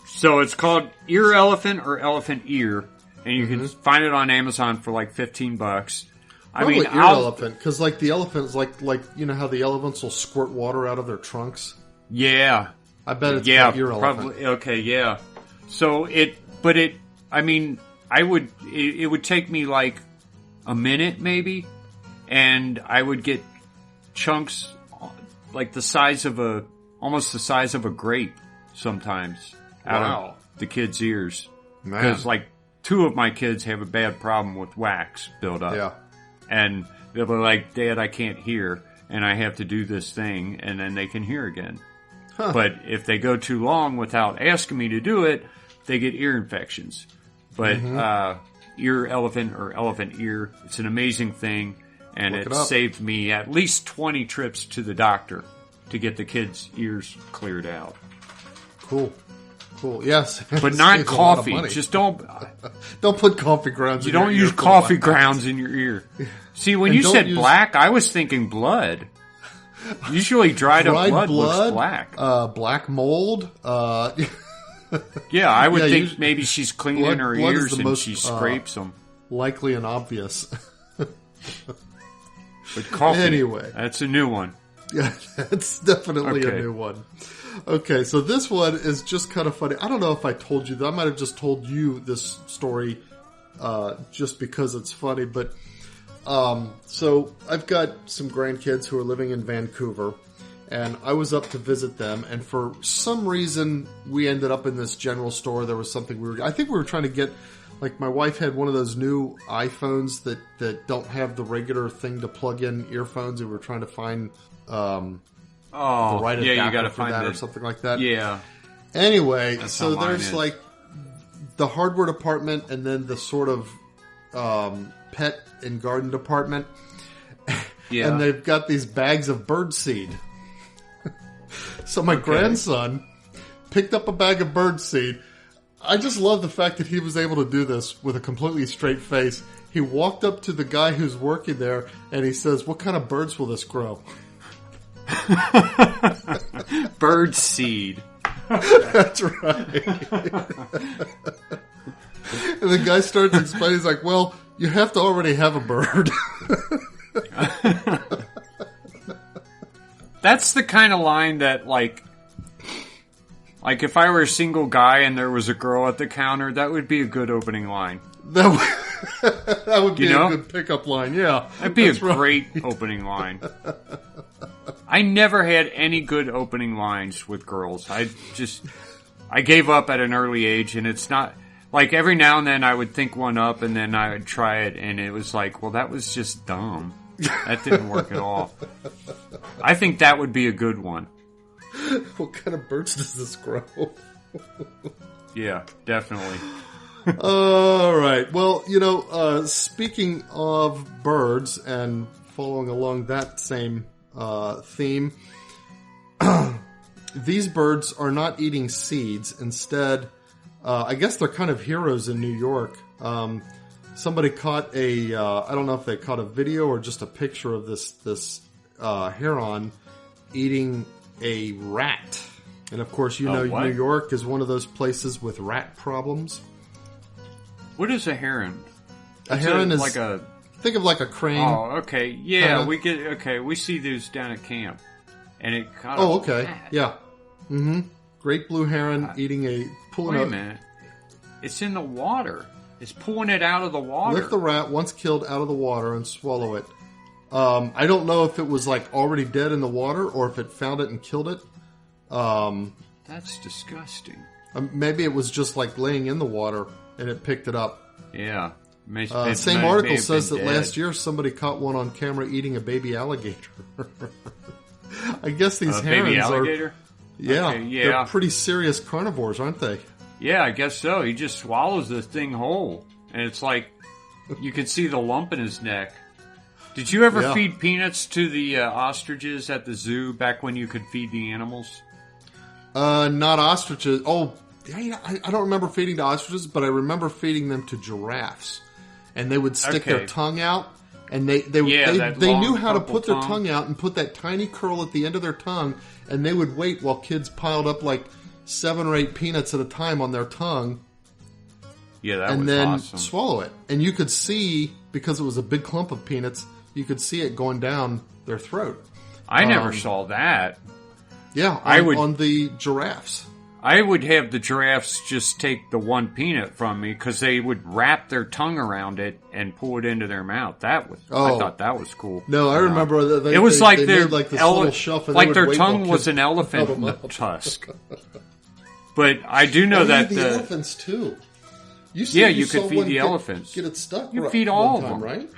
So it's called ear elephant or elephant ear, and you can find it on Amazon for like $15. Probably ear elephant, because like the elephants, like you know how the elephants will squirt water out of their trunks. Yeah, I bet it's called ear elephant. Probably, okay, yeah. So it would take me like a minute maybe, and I would get chunks like almost the size of a grape sometimes out of the kids' ears. Because like 2 of my kids have a bad problem with wax buildup. Yeah. And they'll be like, Dad, I can't hear, and I have to do this thing, and then they can hear again. Huh. But if they go too long without asking me to do it, they get ear infections. But ear elephant or elephant ear, it's an amazing thing, and it saved me at least 20 trips to the doctor to get the kids' ears cleared out. Cool. Yes, but not coffee. Just don't put coffee grounds. You don't use coffee grounds in your ear. See, when you said black, I was thinking blood. Usually, dried up blood looks black. Black mold. Yeah, I would think maybe she's cleaning her ears and she scrapes them. Likely and obvious. But coffee. Anyway, that's a new one. Yeah, that's definitely a new one. Okay, so this one is just kind of funny. I don't know if I told you that. I might have just told you this story just because it's funny. But so I've got some grandkids who are living in Vancouver, and I was up to visit them. And for some reason, we ended up in this general store. There was something I think we were trying to get. Like, my wife had one of those new iPhones that don't have the regular thing to plug in earphones, and we were trying to find the right adapter you gotta for find that or something like that. Yeah. Anyway, so there's like the hardware department and then the sort of pet and garden department. Yeah. And they've got these bags of birdseed. So my grandson picked up a bag of birdseed. I just love the fact that he was able to do this with a completely straight face. He walked up to the guy who's working there and he says, "What kind of birds will this grow?" Bird seed. That's right. And the guy starts explaining, he's like, "Well, you have to already have a bird." That's the kind of line that, like if I were a single guy and there was a girl at the counter, that would be a good opening line. That would be a good pickup line, yeah. That'd be great opening line. I never had any good opening lines with girls. I gave up at an early age, and it's not... Like, every now and then I would think one up, and then I would try it, and it was like, well, that was just dumb. That didn't work at all. I think that would be a good one. What kind of birds does this grow? Yeah, definitely. All right. Well, speaking of birds and following along that same theme, these birds are not eating seeds. Instead, I guess they're kind of heroes in New York. Somebody caught I don't know if they caught a video or just a picture of this heron eating a rat. And of course, New York is one of those places with rat problems. What is a heron? A heron is like a... Think of like a crane. Oh, okay. Yeah, kinda. we see those down at camp. And it caught okay. Rat. Yeah. Mm-hmm. Great blue heron eating Wait a minute. It's in the water. It's pulling it out of the water. Lift the rat once killed out of the water and swallow it. I don't know if it was like already dead in the water or if it found it and killed it. That's disgusting. Maybe it was just like laying in the water and it picked it up. Yeah. Same article says that last year somebody caught one on camera eating a baby alligator. I guess these herons baby alligator? Yeah, okay, yeah, they're pretty serious carnivores, aren't they? Yeah, I guess so. He just swallows the thing whole, and it's like you can see the lump in his neck. Did you ever feed peanuts to the ostriches at the zoo back when you could feed the animals? Not ostriches. Oh, I don't remember feeding to ostriches, but I remember feeding them to giraffes. And they would stick their tongue out, and they knew how to put their tongue out and put that tiny curl at the end of their tongue, and they would wait while kids piled up like 7 or 8 peanuts at a time on their tongue. Yeah, that and was then awesome. Swallow it. And you could see, because it was a big clump of peanuts, you could see it going down their throat. I never saw that. Yeah, on the giraffes. I would have the giraffes just take the one peanut from me because they would wrap their tongue around it and pull it into their mouth. I thought that was cool. No, I remember that it was like their their tongue was an elephant tusk. But I do know that the elephants too. You could feed the elephants. Get it stuck. You feed all of them, right?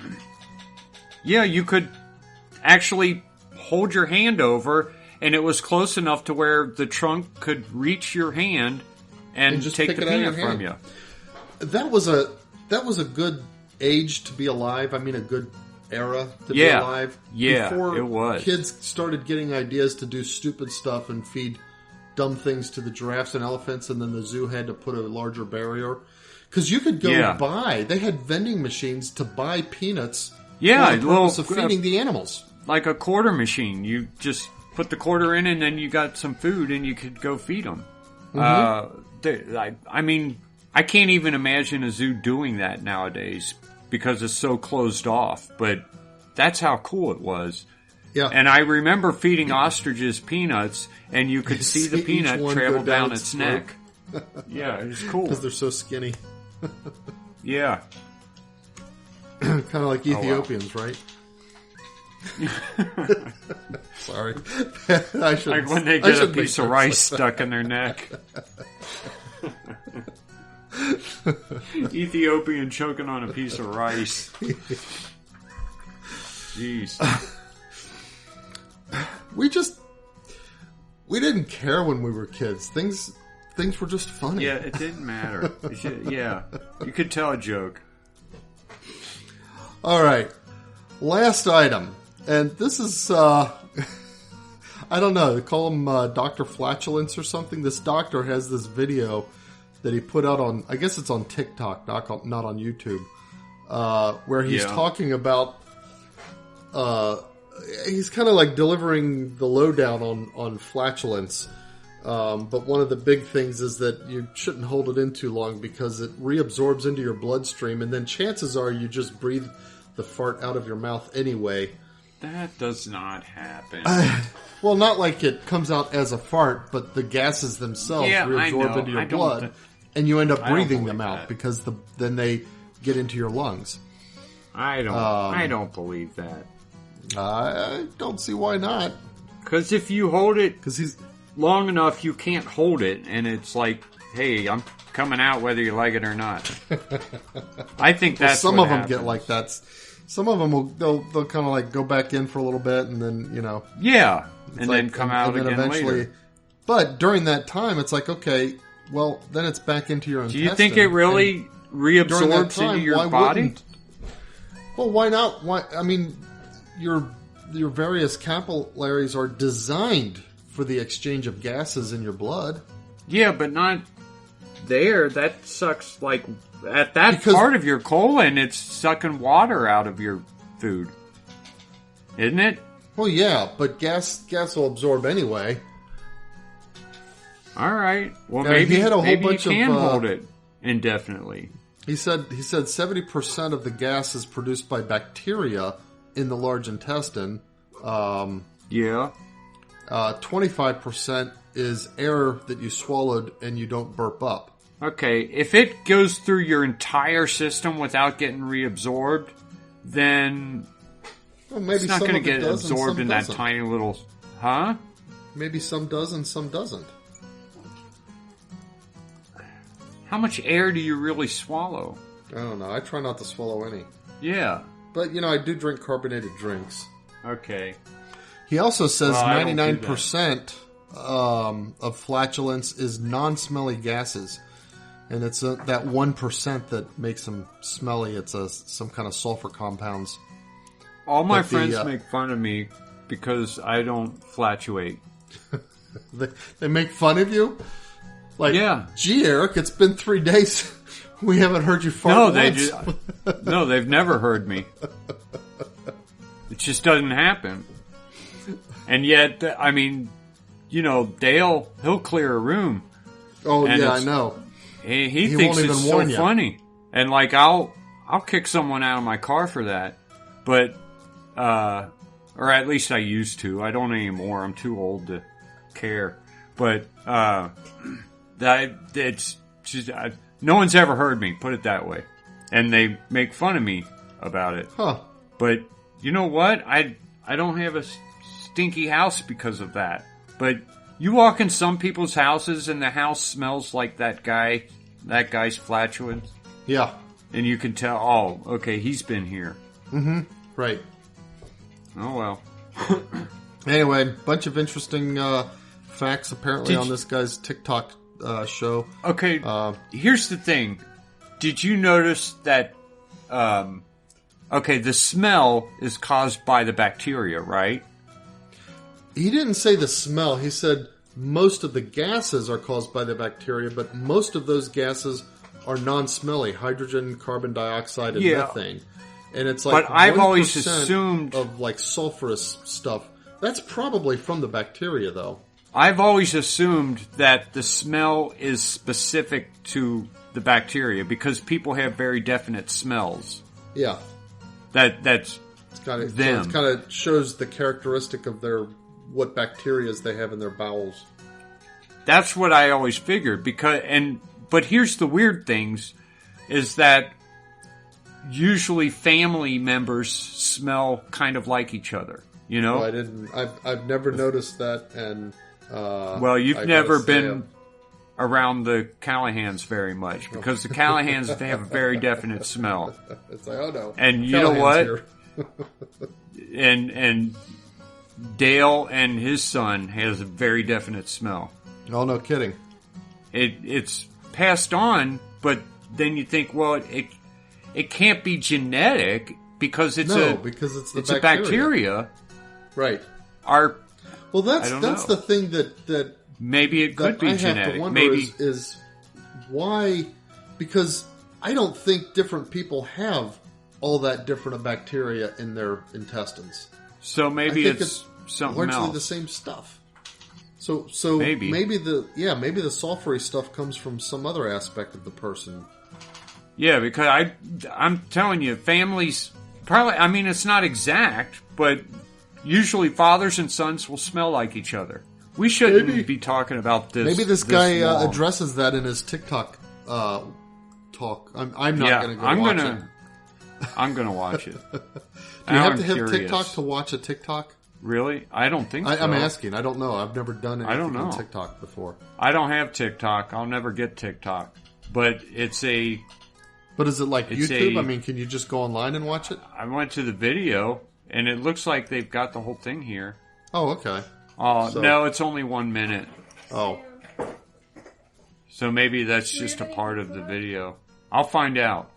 Yeah, you could actually hold your hand over. And it was close enough to where the trunk could reach your hand and just take the peanut from you. That was a good age to be alive. I mean, a good era to be alive. Yeah, before it was. Kids started getting ideas to do stupid stuff and feed dumb things to the giraffes and elephants, and then the zoo had to put a larger barrier. Because you could go buy. They had vending machines to buy peanuts for the purpose of feeding the animals. Like a quarter machine. You just put the quarter in, and then you got some food, and you could go feed them. Mm-hmm. I mean, I can't even imagine a zoo doing that nowadays because it's so closed off. But that's how cool it was. Yeah. And I remember feeding ostriches peanuts, and you could see the peanut travel down its neck. Yeah, it was cool because they're so skinny. Yeah, kind of like Ethiopians, right? Sorry. I should. Like when they get a piece of rice stuck in their neck. Ethiopian choking on a piece of rice. Jeez. We didn't care when we were kids. Things were just funny. Yeah, it didn't matter. You could tell a joke. All right. Last item. And this is, I don't know, they call him Dr. Flatulence or something. This doctor has this video that he put out on, I guess it's on TikTok, not on YouTube, where he's talking about, he's kind of like delivering the lowdown on flatulence. But one of the big things is that you shouldn't hold it in too long because it reabsorbs into your bloodstream, and then chances are you just breathe the fart out of your mouth anyway. That does not happen. Well, not like it comes out as a fart, but the gases themselves reabsorb into your blood, and you end up breathing them out because then they get into your lungs. I don't believe that. I don't see why not. Because if you hold it long enough, you can't hold it, and it's like, hey, I'm coming out whether you like it or not. I think that's some what of them happens. get like that. Some of them they'll kind of like go back in for a little bit, and then and then come out again eventually. Later. But during that time, it's like, okay, well, then it's back into your intestine. Do you think it really reabsorbs into your body? Well, why not? Why? I mean, your various capillaries are designed for the exchange of gases in your blood. Yeah, but not there, that sucks, like, at that part of your colon, it's sucking water out of your food. Isn't it? Well, yeah, but gas will absorb anyway. All right. Well, now, maybe, he had a whole maybe bunch you can of, hold it indefinitely. He said 70% of the gas is produced by bacteria in the large intestine. 25% is air that you swallowed and you don't burp up. Okay, if it goes through your entire system without getting reabsorbed, then maybe it's not going to get absorbed in that tiny little... Huh? Maybe some does and some doesn't. How much air do you really swallow? I don't know. I try not to swallow any. Yeah. But, I do drink carbonated drinks. Okay. He also says 99% of flatulence is non-smelly gases. And it's that 1% that makes them smelly. It's some kind of sulfur compounds. All my friends make fun of me because I don't flatulate. They make fun of you? Like, yeah. Gee, Eric, it's been 3 days. We haven't heard you fart once. No, they've never heard me. It just doesn't happen. And yet, I mean, Dale, he'll clear a room. Oh, yeah, I know. He thinks it's so funny. And, like, I'll kick someone out of my car for that. But, or at least I used to. I don't anymore. I'm too old to care. But, it's just, no one's ever heard me, put it that way. And they make fun of me about it. Huh. But, you know what? I don't have a stinky house because of that. But you walk in some people's houses and the house smells like that guy's flatulence. Yeah. And you can tell, oh, okay, he's been here. Mm-hmm. Right. Oh, well. Anyway, bunch of interesting facts apparently on this guy's TikTok show. Okay, here's the thing. Did you notice that, the smell is caused by the bacteria, right? He didn't say the smell. He said most of the gases are caused by the bacteria, but most of those gases are non-smelly. Hydrogen, carbon dioxide, and methane. And it's like, but I've always assumed of like sulfurous stuff. That's probably from the bacteria, though. I've always assumed that the smell is specific to the bacteria because people have very definite smells. Yeah. That's them. So it kind of shows the characteristic of what bacteria they have in their bowels. That's what I always figured but here's the weird things is that usually family members smell kind of like each other, No, I didn't. I've never noticed that, and well, you've never been around the Callahans very much because the Callahans they have a very definite smell. It's like, oh no, and you know what? and Dale and his son has a very definite smell. Oh, no kidding. It's passed on, but then you think, well, it can't be genetic because it's a bacteria. Right. Well, that's the thing that maybe it could be genetic. Have to wonder is why, because I don't think different people have all that different of bacteria in their intestines. So maybe it's something largely else. The same stuff. So maybe the sulfury stuff comes from some other aspect of the person. Yeah, because I'm telling you, families probably. I mean, it's not exact, but usually fathers and sons will smell like each other. We shouldn't be talking about this. Maybe this guy addresses that in his TikTok talk. I'm not going to go watch it. I'm going to watch it. Do you have to have TikTok to watch a TikTok? Really? I don't think so. I'm asking. I don't know. I've never done anything on TikTok before. I don't have TikTok. I'll never get TikTok. But it's a... But is it like YouTube? I mean, can you just go online and watch it? I went to the video, and it looks like they've got the whole thing here. Oh, okay. No, it's only 1 minute. Oh. So maybe that's just a part of the video. I'll find out.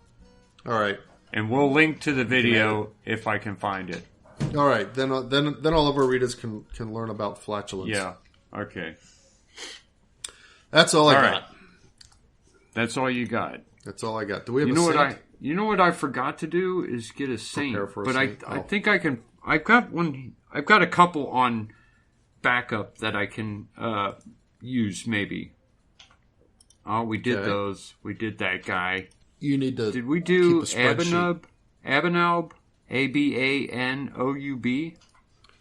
All right. And we'll link to the video if I can find it. All right. Then all of our readers can learn about flatulence. Yeah. Okay. That's all I got. That's all you got. That's all I got. Do we have a saint? You know what I forgot to do is get a saint. I think I can. I've got one. I've got a couple on backup that I can use maybe. Oh, we did those. We did that guy. You need to. Did we do Abanoub? Abanoub? Abanoub?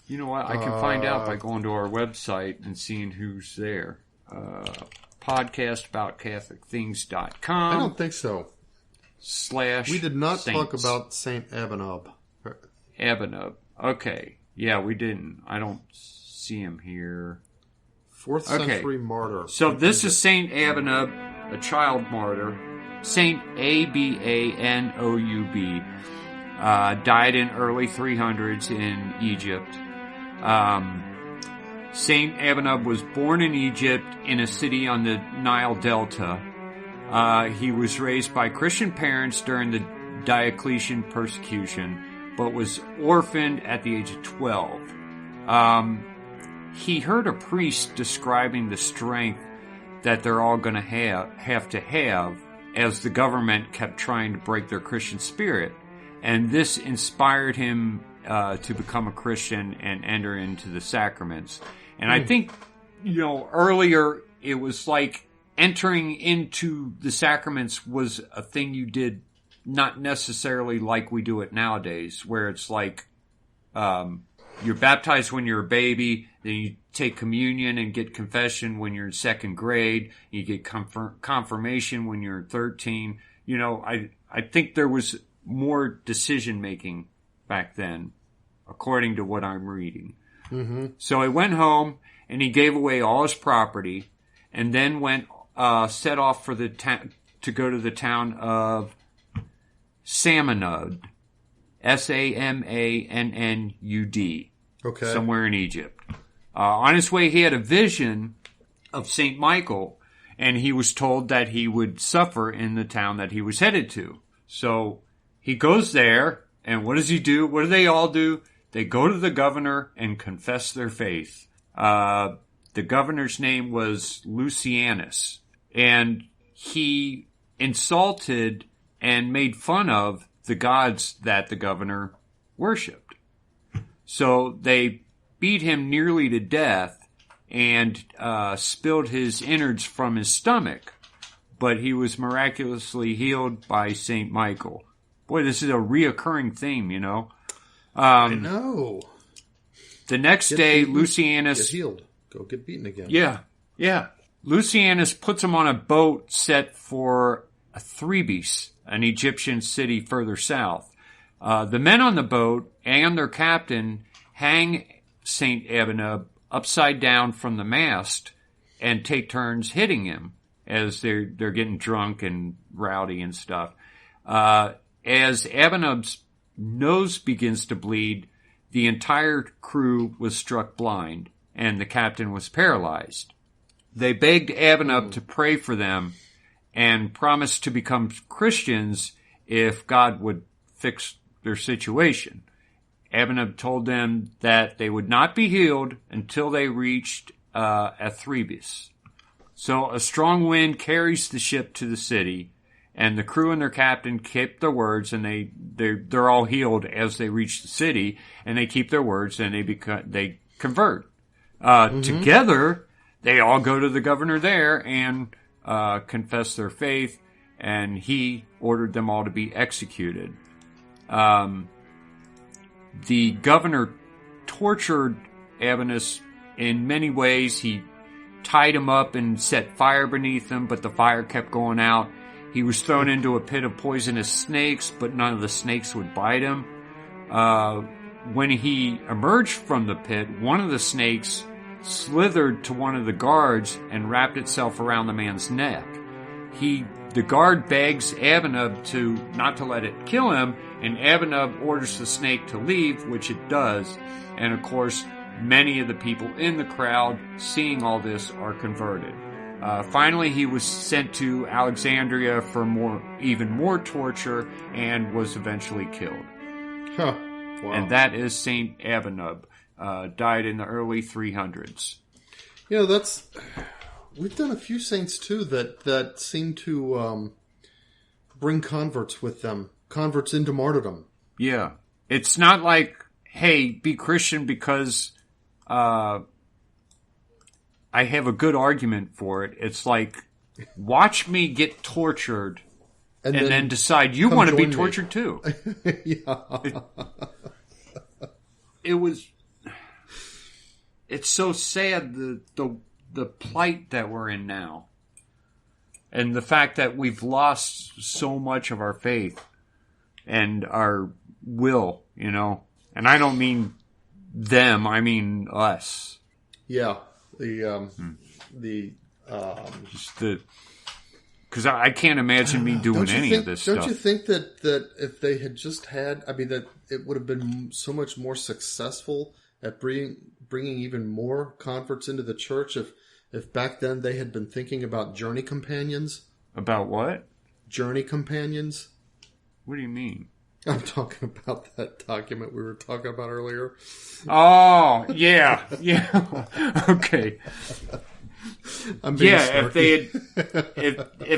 You know what? I can find out by going to our website and seeing who's there. Podcastaboutcatholicthings.com. I don't think so. /. We did not saints. talk about Saint Abanoub. Abanoub. Okay. Yeah, we didn't. I don't see him here. 4th century martyr. So this is Saint Abanoub, a child martyr. Saint Abanoub. Died in early 300s in Egypt. Saint Abanoub was born in Egypt in a city on the Nile Delta. He was raised by Christian parents during the Diocletian persecution, but was orphaned at the age of 12. He heard a priest describing the strength that they're all going to have as the government kept trying to break their Christian spirit. And this inspired him to become a Christian and enter into the sacraments. And I think, earlier it was like entering into the sacraments was a thing you did not necessarily like we do it nowadays, where it's like you're baptized when you're a baby, then you take communion and get confession when you're in 2nd grade, you get confirmation when you're 13. I think there was more decision-making back then, according to what I'm reading. Mm-hmm. So he went home, and he gave away all his property, and then set off for to go to the town of Samanud, Samanud, somewhere in Egypt. On his way, he had a vision of St. Michael, and he was told that he would suffer in the town that he was headed to. So he goes there, and what does he do? What do they all do? They go to the governor and confess their faith. The governor's name was Lucianus, and he insulted and made fun of the gods that the governor worshipped. So they beat him nearly to death and spilled his innards from his stomach, but he was miraculously healed by St. Michael. Boy, this is a reoccurring theme, I know. The next day, Lucianus... Get healed. Go get beaten again. Yeah. Lucianus puts him on a boat set for Thebes, an Egyptian city further south. The men on the boat and their captain hang St. Abanoub upside down from the mast and take turns hitting him as they're getting drunk and rowdy and stuff. As Abanoub's nose begins to bleed, the entire crew was struck blind, and the captain was paralyzed. They begged Abanoub to pray for them and promised to become Christians if God would fix their situation. Abanoub told them that they would not be healed until they reached Thebes. So a strong wind carries the ship to the city, and the crew and their captain keep their words, and they're all healed as they reach the city, and they keep their words, and they convert. Together, they all go to the governor there and confess their faith, and he ordered them all to be executed. The governor tortured Abanoub in many ways. He tied him up and set fire beneath him, but the fire kept going out. He was thrown into a pit of poisonous snakes, but none of the snakes would bite him. When he emerged from the pit, one of the snakes slithered to one of the guards and wrapped itself around the man's neck. The guard begs Abanoub not to let it kill him, and Abanoub orders the snake to leave, which it does. And of course, many of the people in the crowd, seeing all this, are converted. Finally, he was sent to Alexandria for even more torture and was eventually killed. Huh. Wow. And that is Saint Abanoub. Died in the early 300s. That's We've done a few saints too that seem to bring converts with them, converts into martyrdom. Yeah, it's not like, hey, be Christian because I have a good argument for it. It's like, watch me get tortured, and then decide you want to be tortured too. Yeah. It's so sad the plight that we're in now, and the fact that we've lost so much of our faith and our will, and I don't mean them, I mean us. Yeah, because I can't imagine me doing any of this stuff. Don't you think that if they had just had, that it would have been so much more successful at bringing even more converts into the church if back then they had been thinking about journey companions? About what? Journey companions. What do you mean? I'm talking about that document we were talking about earlier. Oh, yeah. Okay. If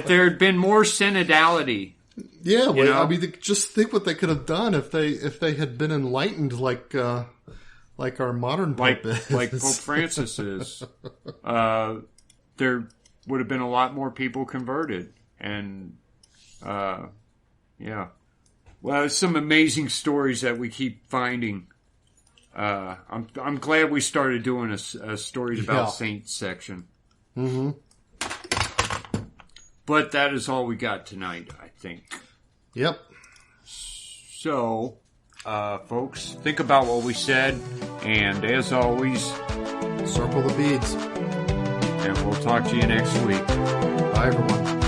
there had been more synodality. Yeah, well, just think what they could have done if they had been enlightened like our modern Pope is. Like Pope Francis is. There would have been a lot more people converted, and yeah. Well, there's some amazing stories that we keep finding. I'm glad we started doing a stories about saints section. Mm-hmm. But that is all we got tonight, I think. Yep. So, folks, think about what we said, and as always, circle the beads. And we'll talk to you next week. Bye, everyone.